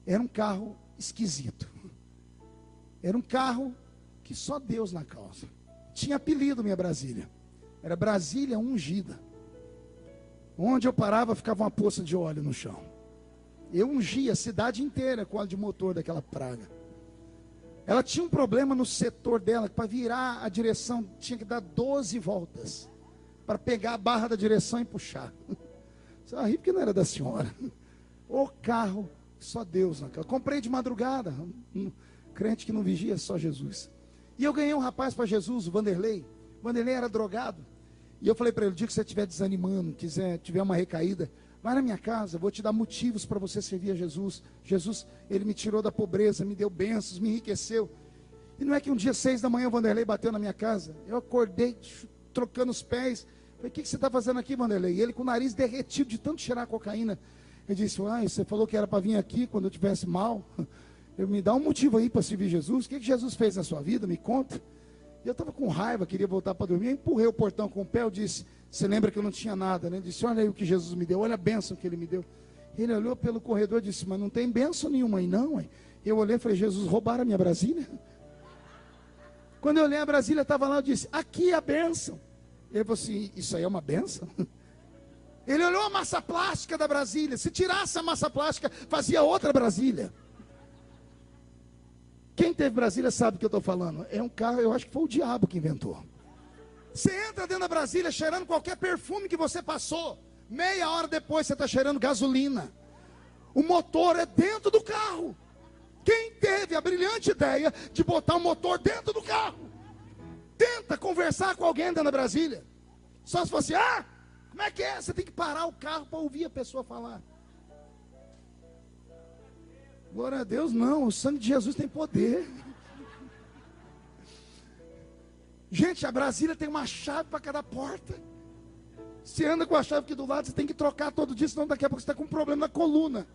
Era um carro esquisito. Era um carro que só Deus na causa. Tinha apelido minha Brasília. Era Brasília ungida. Onde eu parava, ficava uma poça de óleo no chão. Eu ungia a cidade inteira com óleo de motor daquela praga. Ela tinha um problema no setor dela, que para virar a direção tinha que dar 12 voltas. Para pegar a barra da direção e puxar. Você vai rir porque não era da senhora. O carro, só Deus na casa. Comprei de madrugada. Crente que não vigia, só Jesus. E eu ganhei um rapaz para Jesus, o Vanderlei. O Vanderlei era drogado. E eu falei para ele: o dia que você estiver desanimando, tiver uma recaída, vai na minha casa, vou te dar motivos para você servir a Jesus. Jesus, ele me tirou da pobreza, me deu bênçãos, me enriqueceu. E não é que um dia 6 da manhã o Vanderlei bateu na minha casa. Eu acordei trocando os pés. Falei: o que você está fazendo aqui, Vanderlei? E ele com o nariz derretido de tanto cheirar cocaína. Eu disse: você falou que era para vir aqui quando eu estivesse mal. Me dá um motivo aí para servir Jesus. O que Jesus fez na sua vida? Me conta. E eu estava com raiva, queria voltar para dormir. Eu empurrei o portão com o pé. Eu disse: você lembra que eu não tinha nada, né? Ele disse: olha aí o que Jesus me deu, olha a bênção que ele me deu. Ele olhou pelo corredor e disse: mas não tem bênção nenhuma aí não, hein? Eu olhei e falei: Jesus, roubaram a minha Brasília? Quando eu olhei a Brasília, estava lá, eu disse: aqui é a bênção. Ele falou assim: isso aí é uma bênção? Ele olhou a massa plástica da Brasília. Se tirasse a massa plástica, fazia outra Brasília. Quem teve Brasília sabe o que eu estou falando. É um carro, eu acho que foi o diabo que inventou. Você entra dentro da Brasília cheirando qualquer perfume que você passou. Meia hora depois você está cheirando gasolina. O motor é dentro do carro. Quem teve a brilhante ideia de botar o motor dentro do carro? Tenta conversar com alguém dentro da Brasília. Só se fosse, como é que é? Você tem que parar o carro para ouvir a pessoa falar. Glória a Deus, não. O sangue de Jesus tem poder. Gente, a Brasília tem uma chave para cada porta. Você anda com a chave aqui do lado, você tem que trocar todo dia, senão daqui a pouco você está com um problema na coluna.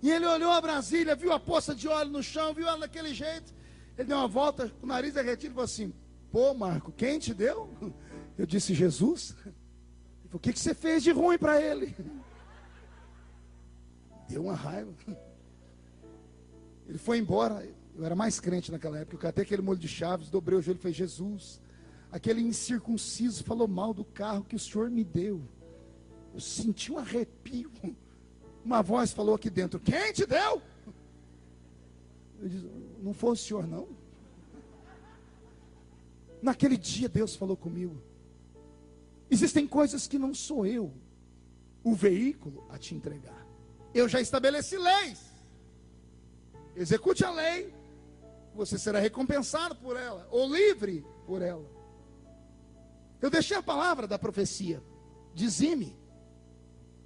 E ele olhou a Brasília, viu a poça de óleo no chão, viu ela daquele jeito. Ele deu uma volta, com o nariz derretido, e falou assim: pô, Marco, quem te deu? Eu disse: Jesus. Ele falou: o que você fez de ruim para ele? Deu uma raiva. Ele foi embora. Eu era mais crente naquela época. Eu catei aquele molho de chaves, dobrei o joelho e falei: Jesus, aquele incircunciso falou mal do carro que o Senhor me deu. Eu senti um arrepio. Uma voz falou aqui dentro: quem te deu? Eu disse: não foi o Senhor, não. Naquele dia Deus falou comigo: existem coisas que não sou eu o veículo a te entregar. Eu já estabeleci leis. Execute a lei, você será recompensado por ela, ou livre por ela. Eu deixei a palavra da profecia: dizime.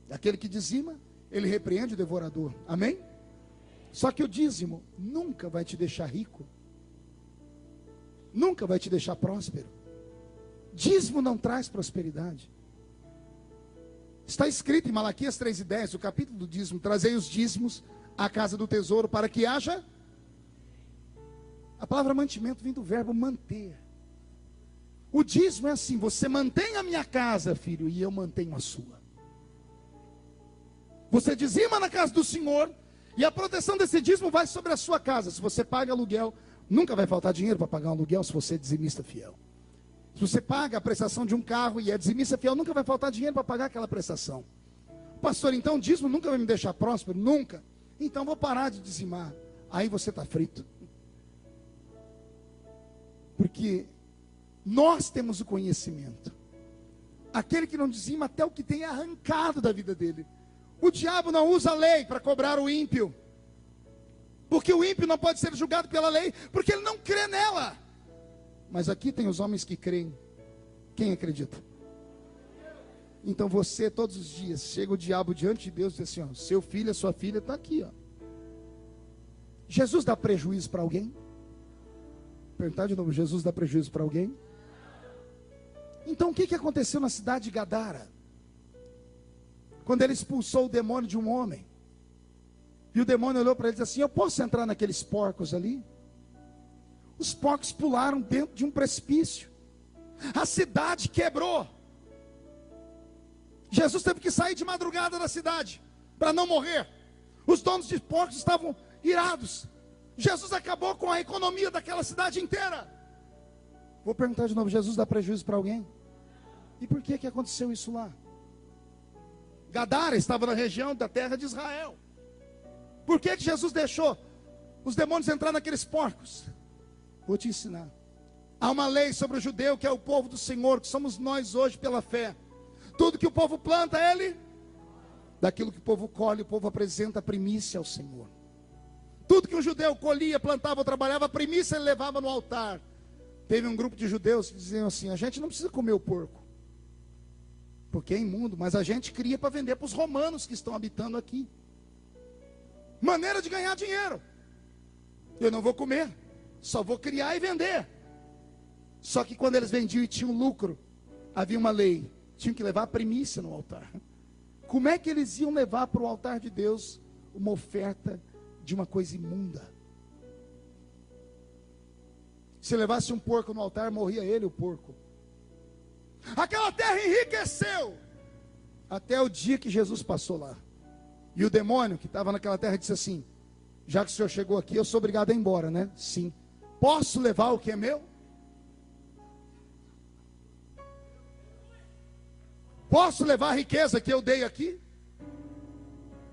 Aquele que dizima, ele repreende o devorador. Amém? Só que o dízimo nunca vai te deixar rico, nunca vai te deixar próspero. Dízimo não traz prosperidade. Está escrito em Malaquias 3:10, o capítulo do dízimo: trazei os dízimos à casa do tesouro para que haja. A palavra mantimento vem do verbo manter. O dízimo é assim: você mantém a minha casa, filho, e eu mantenho a sua. Você dizima na casa do Senhor, e a proteção desse dízimo vai sobre a sua casa. Se você paga aluguel, nunca vai faltar dinheiro para pagar um aluguel se você é dizimista fiel. Se você paga a prestação de um carro e é dizimista fiel, nunca vai faltar dinheiro para pagar aquela prestação. Pastor, então o dízimo nunca vai me deixar próspero? Nunca. Então vou parar de dizimar. Aí você está frito. Porque nós temos o conhecimento. Aquele que não dizima, até o que tem é arrancado da vida dele. O diabo não usa a lei para cobrar o ímpio. Porque o ímpio não pode ser julgado pela lei, porque ele não crê nela. Mas aqui tem os homens que creem. Quem acredita? Então você, todos os dias, chega o diabo diante de Deus e diz assim: ó, seu filho, a sua filha está aqui, ó. Jesus dá prejuízo para alguém? Perguntar de novo: Jesus dá prejuízo para alguém? Então o que aconteceu na cidade de Gadara? Quando ele expulsou o demônio de um homem, e o demônio olhou para ele e disse assim: eu posso entrar naqueles porcos ali? Os porcos pularam dentro de um precipício. A cidade quebrou. Jesus teve que sair de madrugada da cidade para não morrer. Os donos de porcos estavam irados. Jesus acabou com a economia daquela cidade inteira. Vou perguntar de novo: Jesus dá prejuízo para alguém? E por que aconteceu isso lá? Gadara estava na região da terra de Israel. Por que Jesus deixou os demônios entrar naqueles porcos? Vou te ensinar. Há uma lei sobre o judeu, que é o povo do Senhor, que somos nós hoje pela fé. Tudo que o povo planta, ele, daquilo que o povo colhe, o povo apresenta a primícia ao Senhor. Tudo que um judeu colhia, plantava ou trabalhava, a primícia ele levava no altar. Teve um grupo de judeus que diziam assim: a gente não precisa comer o porco, porque é imundo, mas a gente cria para vender para os romanos que estão habitando aqui. Maneira de ganhar dinheiro. Eu não vou comer, só vou criar e vender. Só que quando eles vendiam e tinham lucro, havia uma lei: tinham que levar a primícia no altar. Como é que eles iam levar para o altar de Deus uma oferta de uma coisa imunda? Se levasse um porco no altar, morria ele, o porco. Aquela terra enriqueceu até o dia que Jesus passou lá. E o demônio que estava naquela terra disse assim: já que o senhor chegou aqui, eu sou obrigado a ir embora, né? Sim. Posso levar o que é meu? Posso levar a riqueza que eu dei aqui?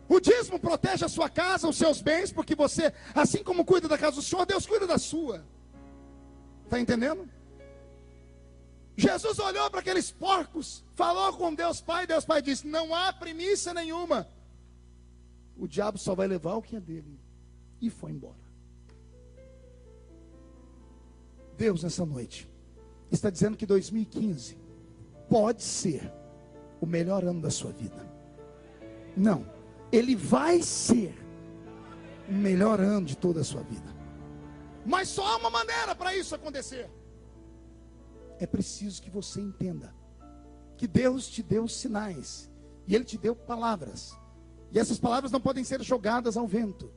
O dízimo protege a sua casa, os seus bens, porque você, assim como cuida da casa do Senhor, Deus cuida da sua. Está entendendo? Jesus olhou para aqueles porcos, falou com Deus Pai disse: não há primícia nenhuma. O diabo só vai levar o que é dele. E foi embora. Deus, nessa noite, está dizendo que 2015 pode ser o melhor ano da sua vida. Não, ele vai ser o melhor ano de toda a sua vida. Mas só há uma maneira para isso acontecer. É preciso que você entenda que Deus te deu sinais, e Ele te deu palavras, e essas palavras não podem ser jogadas ao vento.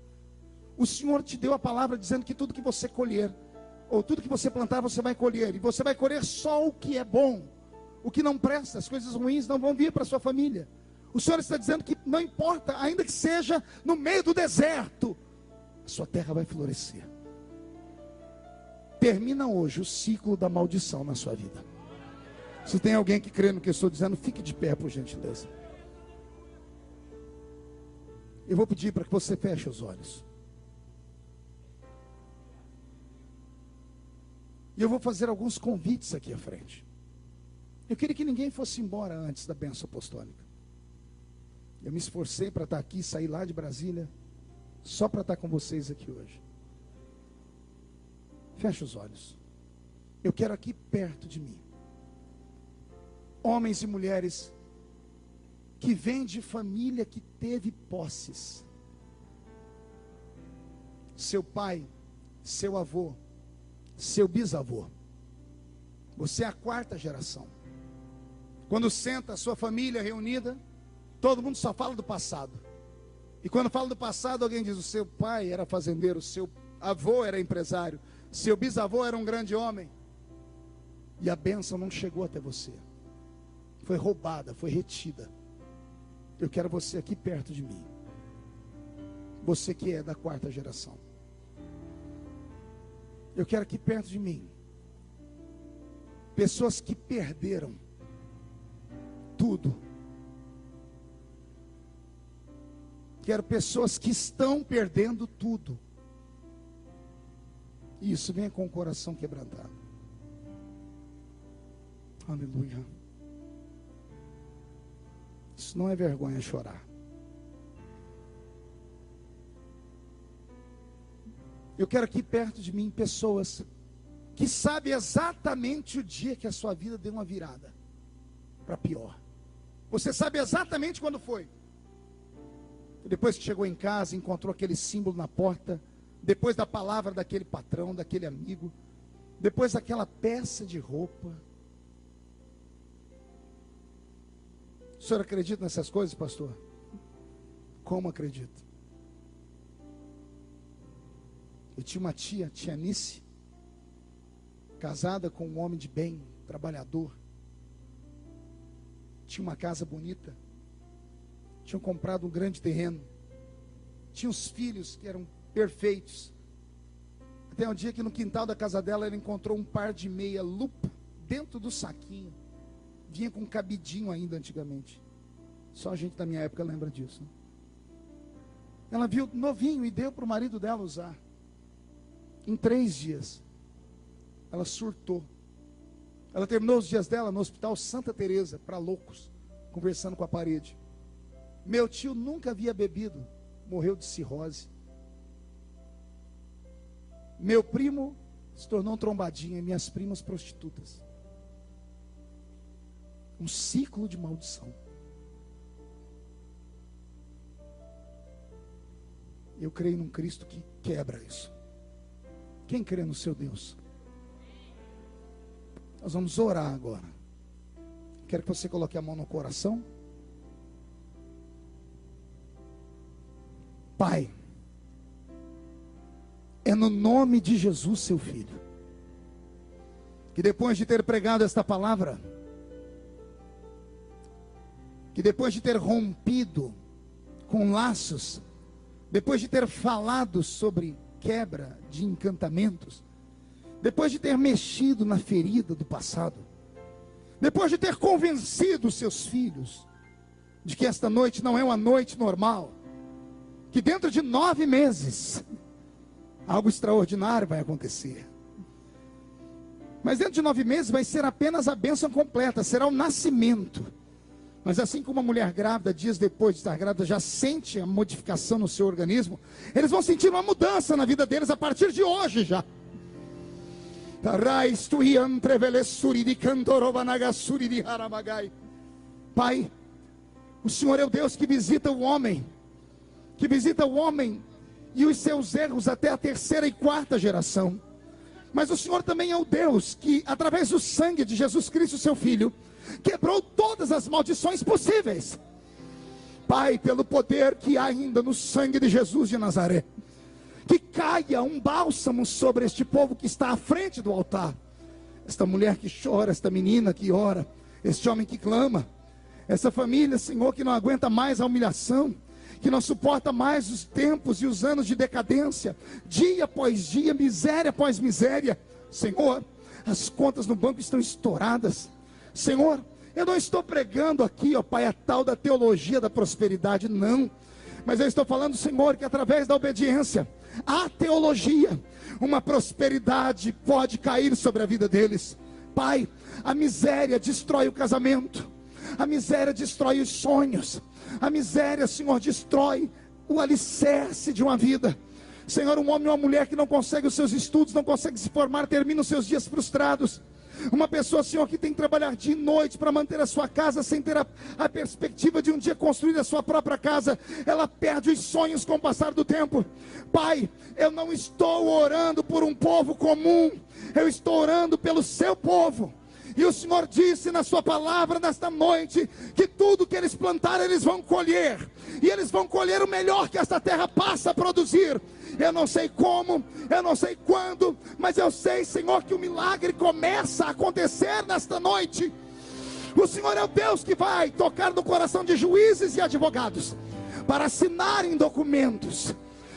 O Senhor te deu a palavra dizendo que tudo que você colher, ou tudo que você plantar, você vai colher, e você vai colher só o que é bom. O que não presta, as coisas ruins não vão vir para a sua família. O Senhor está dizendo que não importa, ainda que seja no meio do deserto, a sua terra vai florescer. Termina hoje o ciclo da maldição na sua vida. Se tem alguém que crê no que eu estou dizendo, fique de pé, por gentileza. Eu vou pedir para que você feche os olhos. E eu vou fazer alguns convites aqui à frente. Eu queria que ninguém fosse embora antes da bênção apostólica. Eu me esforcei para estar aqui, sair lá de Brasília, só para estar com vocês aqui hoje. Feche os olhos. Eu quero aqui perto de mim homens e mulheres que vêm de família que teve posses. Seu pai, seu avô, seu bisavô. Você é a quarta geração. Quando senta a sua família reunida, todo mundo só fala do passado. E quando fala do passado, alguém diz: o seu pai era fazendeiro, o seu avô era empresário, seu bisavô era um grande homem. E a bênção não chegou até você. Foi roubada, foi retida. Eu quero você aqui perto de mim. Você que é da quarta geração. Eu quero aqui perto de mim pessoas que perderam tudo. Quero pessoas que estão perdendo tudo. Isso, venha com o coração quebrantado. Aleluia. Isso não é vergonha chorar. Eu quero aqui perto de mim pessoas que sabem exatamente o dia que a sua vida deu uma virada para pior. Você sabe exatamente quando foi. Depois que chegou em casa, encontrou aquele símbolo na porta, depois da palavra daquele patrão, daquele amigo, depois daquela peça de roupa. O senhor acredita nessas coisas, pastor? Como acredito? Eu tinha uma tia Nice, casada com um homem de bem, trabalhador. Tinha uma casa bonita. Tinham comprado um grande terreno. Tinha os filhos que eram perfeitos. Até um dia que no quintal da casa dela ela encontrou um par de meia lupo dentro do saquinho. Vinha com um cabidinho ainda antigamente. Só a gente da minha época lembra disso. Ela viu novinho e deu para o marido dela usar. Em 3 dias, ela surtou. Ela terminou os dias dela no hospital Santa Teresa, para loucos, conversando com a parede. Meu tio nunca havia bebido, morreu de cirrose. Meu primo se tornou um trombadinha e minhas primas prostitutas. Um ciclo de maldição. Eu creio num Cristo que quebra isso. Quem crê no seu Deus? Nós vamos orar agora. Quero que você coloque a mão no coração. Pai, é no nome de Jesus, seu Filho, que depois de ter pregado esta palavra, que depois de ter rompido com laços, depois de ter falado sobre quebra de encantamentos, depois de ter mexido na ferida do passado, depois de ter convencido os seus filhos de que esta noite não é uma noite normal, que dentro de 9 meses, algo extraordinário vai acontecer. Mas dentro de 9 meses vai ser apenas a bênção completa, será o nascimento. Mas assim como uma mulher grávida, dias depois de estar grávida, já sente a modificação no seu organismo, eles vão sentir uma mudança na vida deles a partir de hoje já. Pai, o Senhor é o Deus que visita o homem, e os seus erros até a 3ª e 4ª geração. Mas o Senhor também é o Deus que, através do sangue de Jesus Cristo, seu Filho, quebrou todas as maldições possíveis. Pai, pelo poder que há ainda no sangue de Jesus de Nazaré, que caia um bálsamo sobre este povo que está à frente do altar. Esta mulher que chora, esta menina que ora, este homem que clama, essa família, Senhor, que não aguenta mais a humilhação, que não suporta mais os tempos e os anos de decadência, dia após dia, miséria após miséria. Senhor, as contas no banco estão estouradas. Senhor, eu não estou pregando aqui, ó Pai, a tal da teologia da prosperidade, não. Mas eu estou falando, Senhor, que através da obediência à teologia, uma prosperidade pode cair sobre a vida deles. Pai, a miséria destrói o casamento, a miséria destrói os sonhos, a miséria, Senhor, destrói o alicerce de uma vida. Senhor, um homem ou uma mulher que não consegue os seus estudos, não consegue se formar, termina os seus dias frustrados. Uma pessoa, Senhor, que tem que trabalhar dia e noite para manter a sua casa, sem ter a perspectiva de um dia construir a sua própria casa, ela perde os sonhos com o passar do tempo. Pai, eu não estou orando por um povo comum, eu estou orando pelo seu povo. E o Senhor disse na sua palavra nesta noite, que tudo que eles plantarem eles vão colher, e eles vão colher o melhor que esta terra passa a produzir. Eu não sei como, eu não sei quando, mas eu sei, Senhor, que o milagre começa a acontecer nesta noite. O Senhor é o Deus que vai tocar no coração de juízes e advogados, para assinarem documentos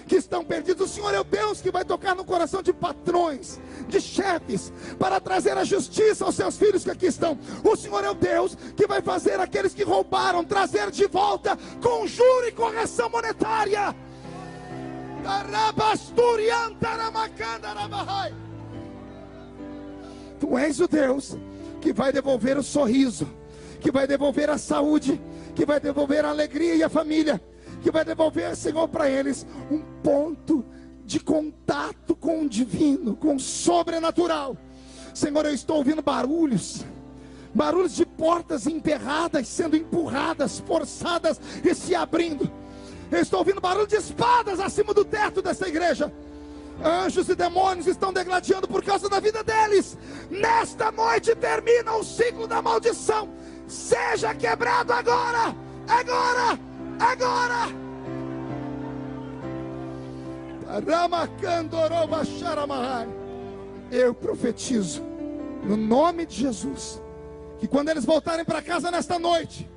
que estão perdidos. O Senhor é o Deus que vai tocar no coração de patrões, de chefes, para trazer a justiça aos seus filhos que aqui estão. O Senhor é o Deus que vai fazer aqueles que roubaram, trazer de volta com juro e correção monetária. Tu és o Deus que vai devolver o sorriso, que vai devolver a saúde, que vai devolver a alegria e a família, que vai devolver, Senhor, para eles um ponto de contato com o divino, com o sobrenatural. Senhor, eu estou ouvindo barulhos de portas emperradas, sendo empurradas, forçadas e se abrindo. Eu estou ouvindo barulho de espadas acima do teto dessa igreja. Anjos e demônios estão degladiando por causa da vida deles. Nesta noite termina o ciclo da maldição. Seja quebrado agora, agora, agora. Eu profetizo no nome de Jesus, que quando eles voltarem para casa nesta noite,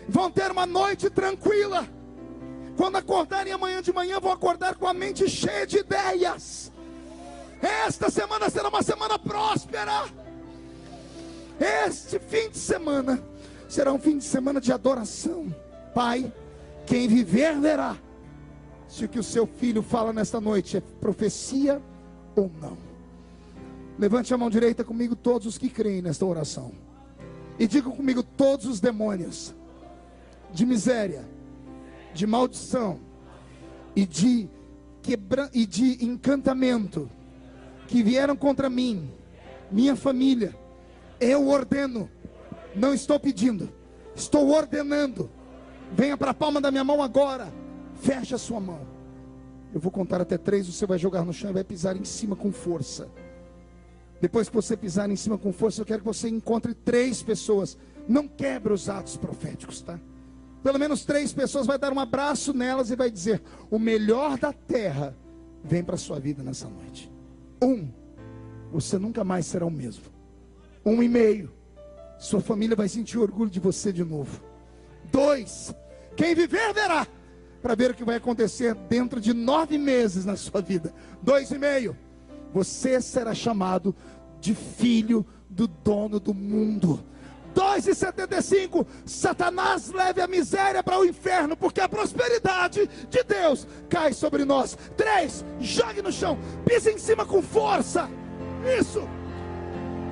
vão ter uma noite tranquila. Quando acordarem amanhã de manhã, vão acordar com a mente cheia de ideias. Esta semana será uma semana próspera. Este fim de semana será um fim de semana de adoração. Pai, quem viver verá se o que o seu filho fala nesta noite é profecia ou não. Levante a mão direita comigo todos os que creem nesta oração, e digam comigo: todos os demônios de miséria, de maldição e de encantamento que vieram contra mim, minha família, eu ordeno, não estou pedindo, estou ordenando. Venha para a palma da minha mão agora, feche a sua mão. Eu vou contar até 3, você vai jogar no chão e vai pisar em cima com força. Depois que você pisar em cima com força, eu quero que você encontre 3 pessoas. Não quebre os atos proféticos, tá? Pelo menos 3 pessoas, vai dar um abraço nelas e vai dizer: o melhor da terra vem para a sua vida nessa noite. 1, você nunca mais será o mesmo. 1,5, sua família vai sentir orgulho de você de novo. 2, quem viver verá, para ver o que vai acontecer dentro de 9 meses na sua vida. 2,5, você será chamado de filho do dono do mundo. 2,75. Satanás leve a miséria para o inferno, porque a prosperidade de Deus cai sobre nós. 3, jogue no chão, pise em cima com força. Isso.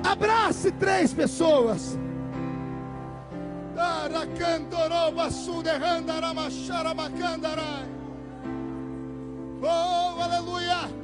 Abrace 3 pessoas. Oh, aleluia.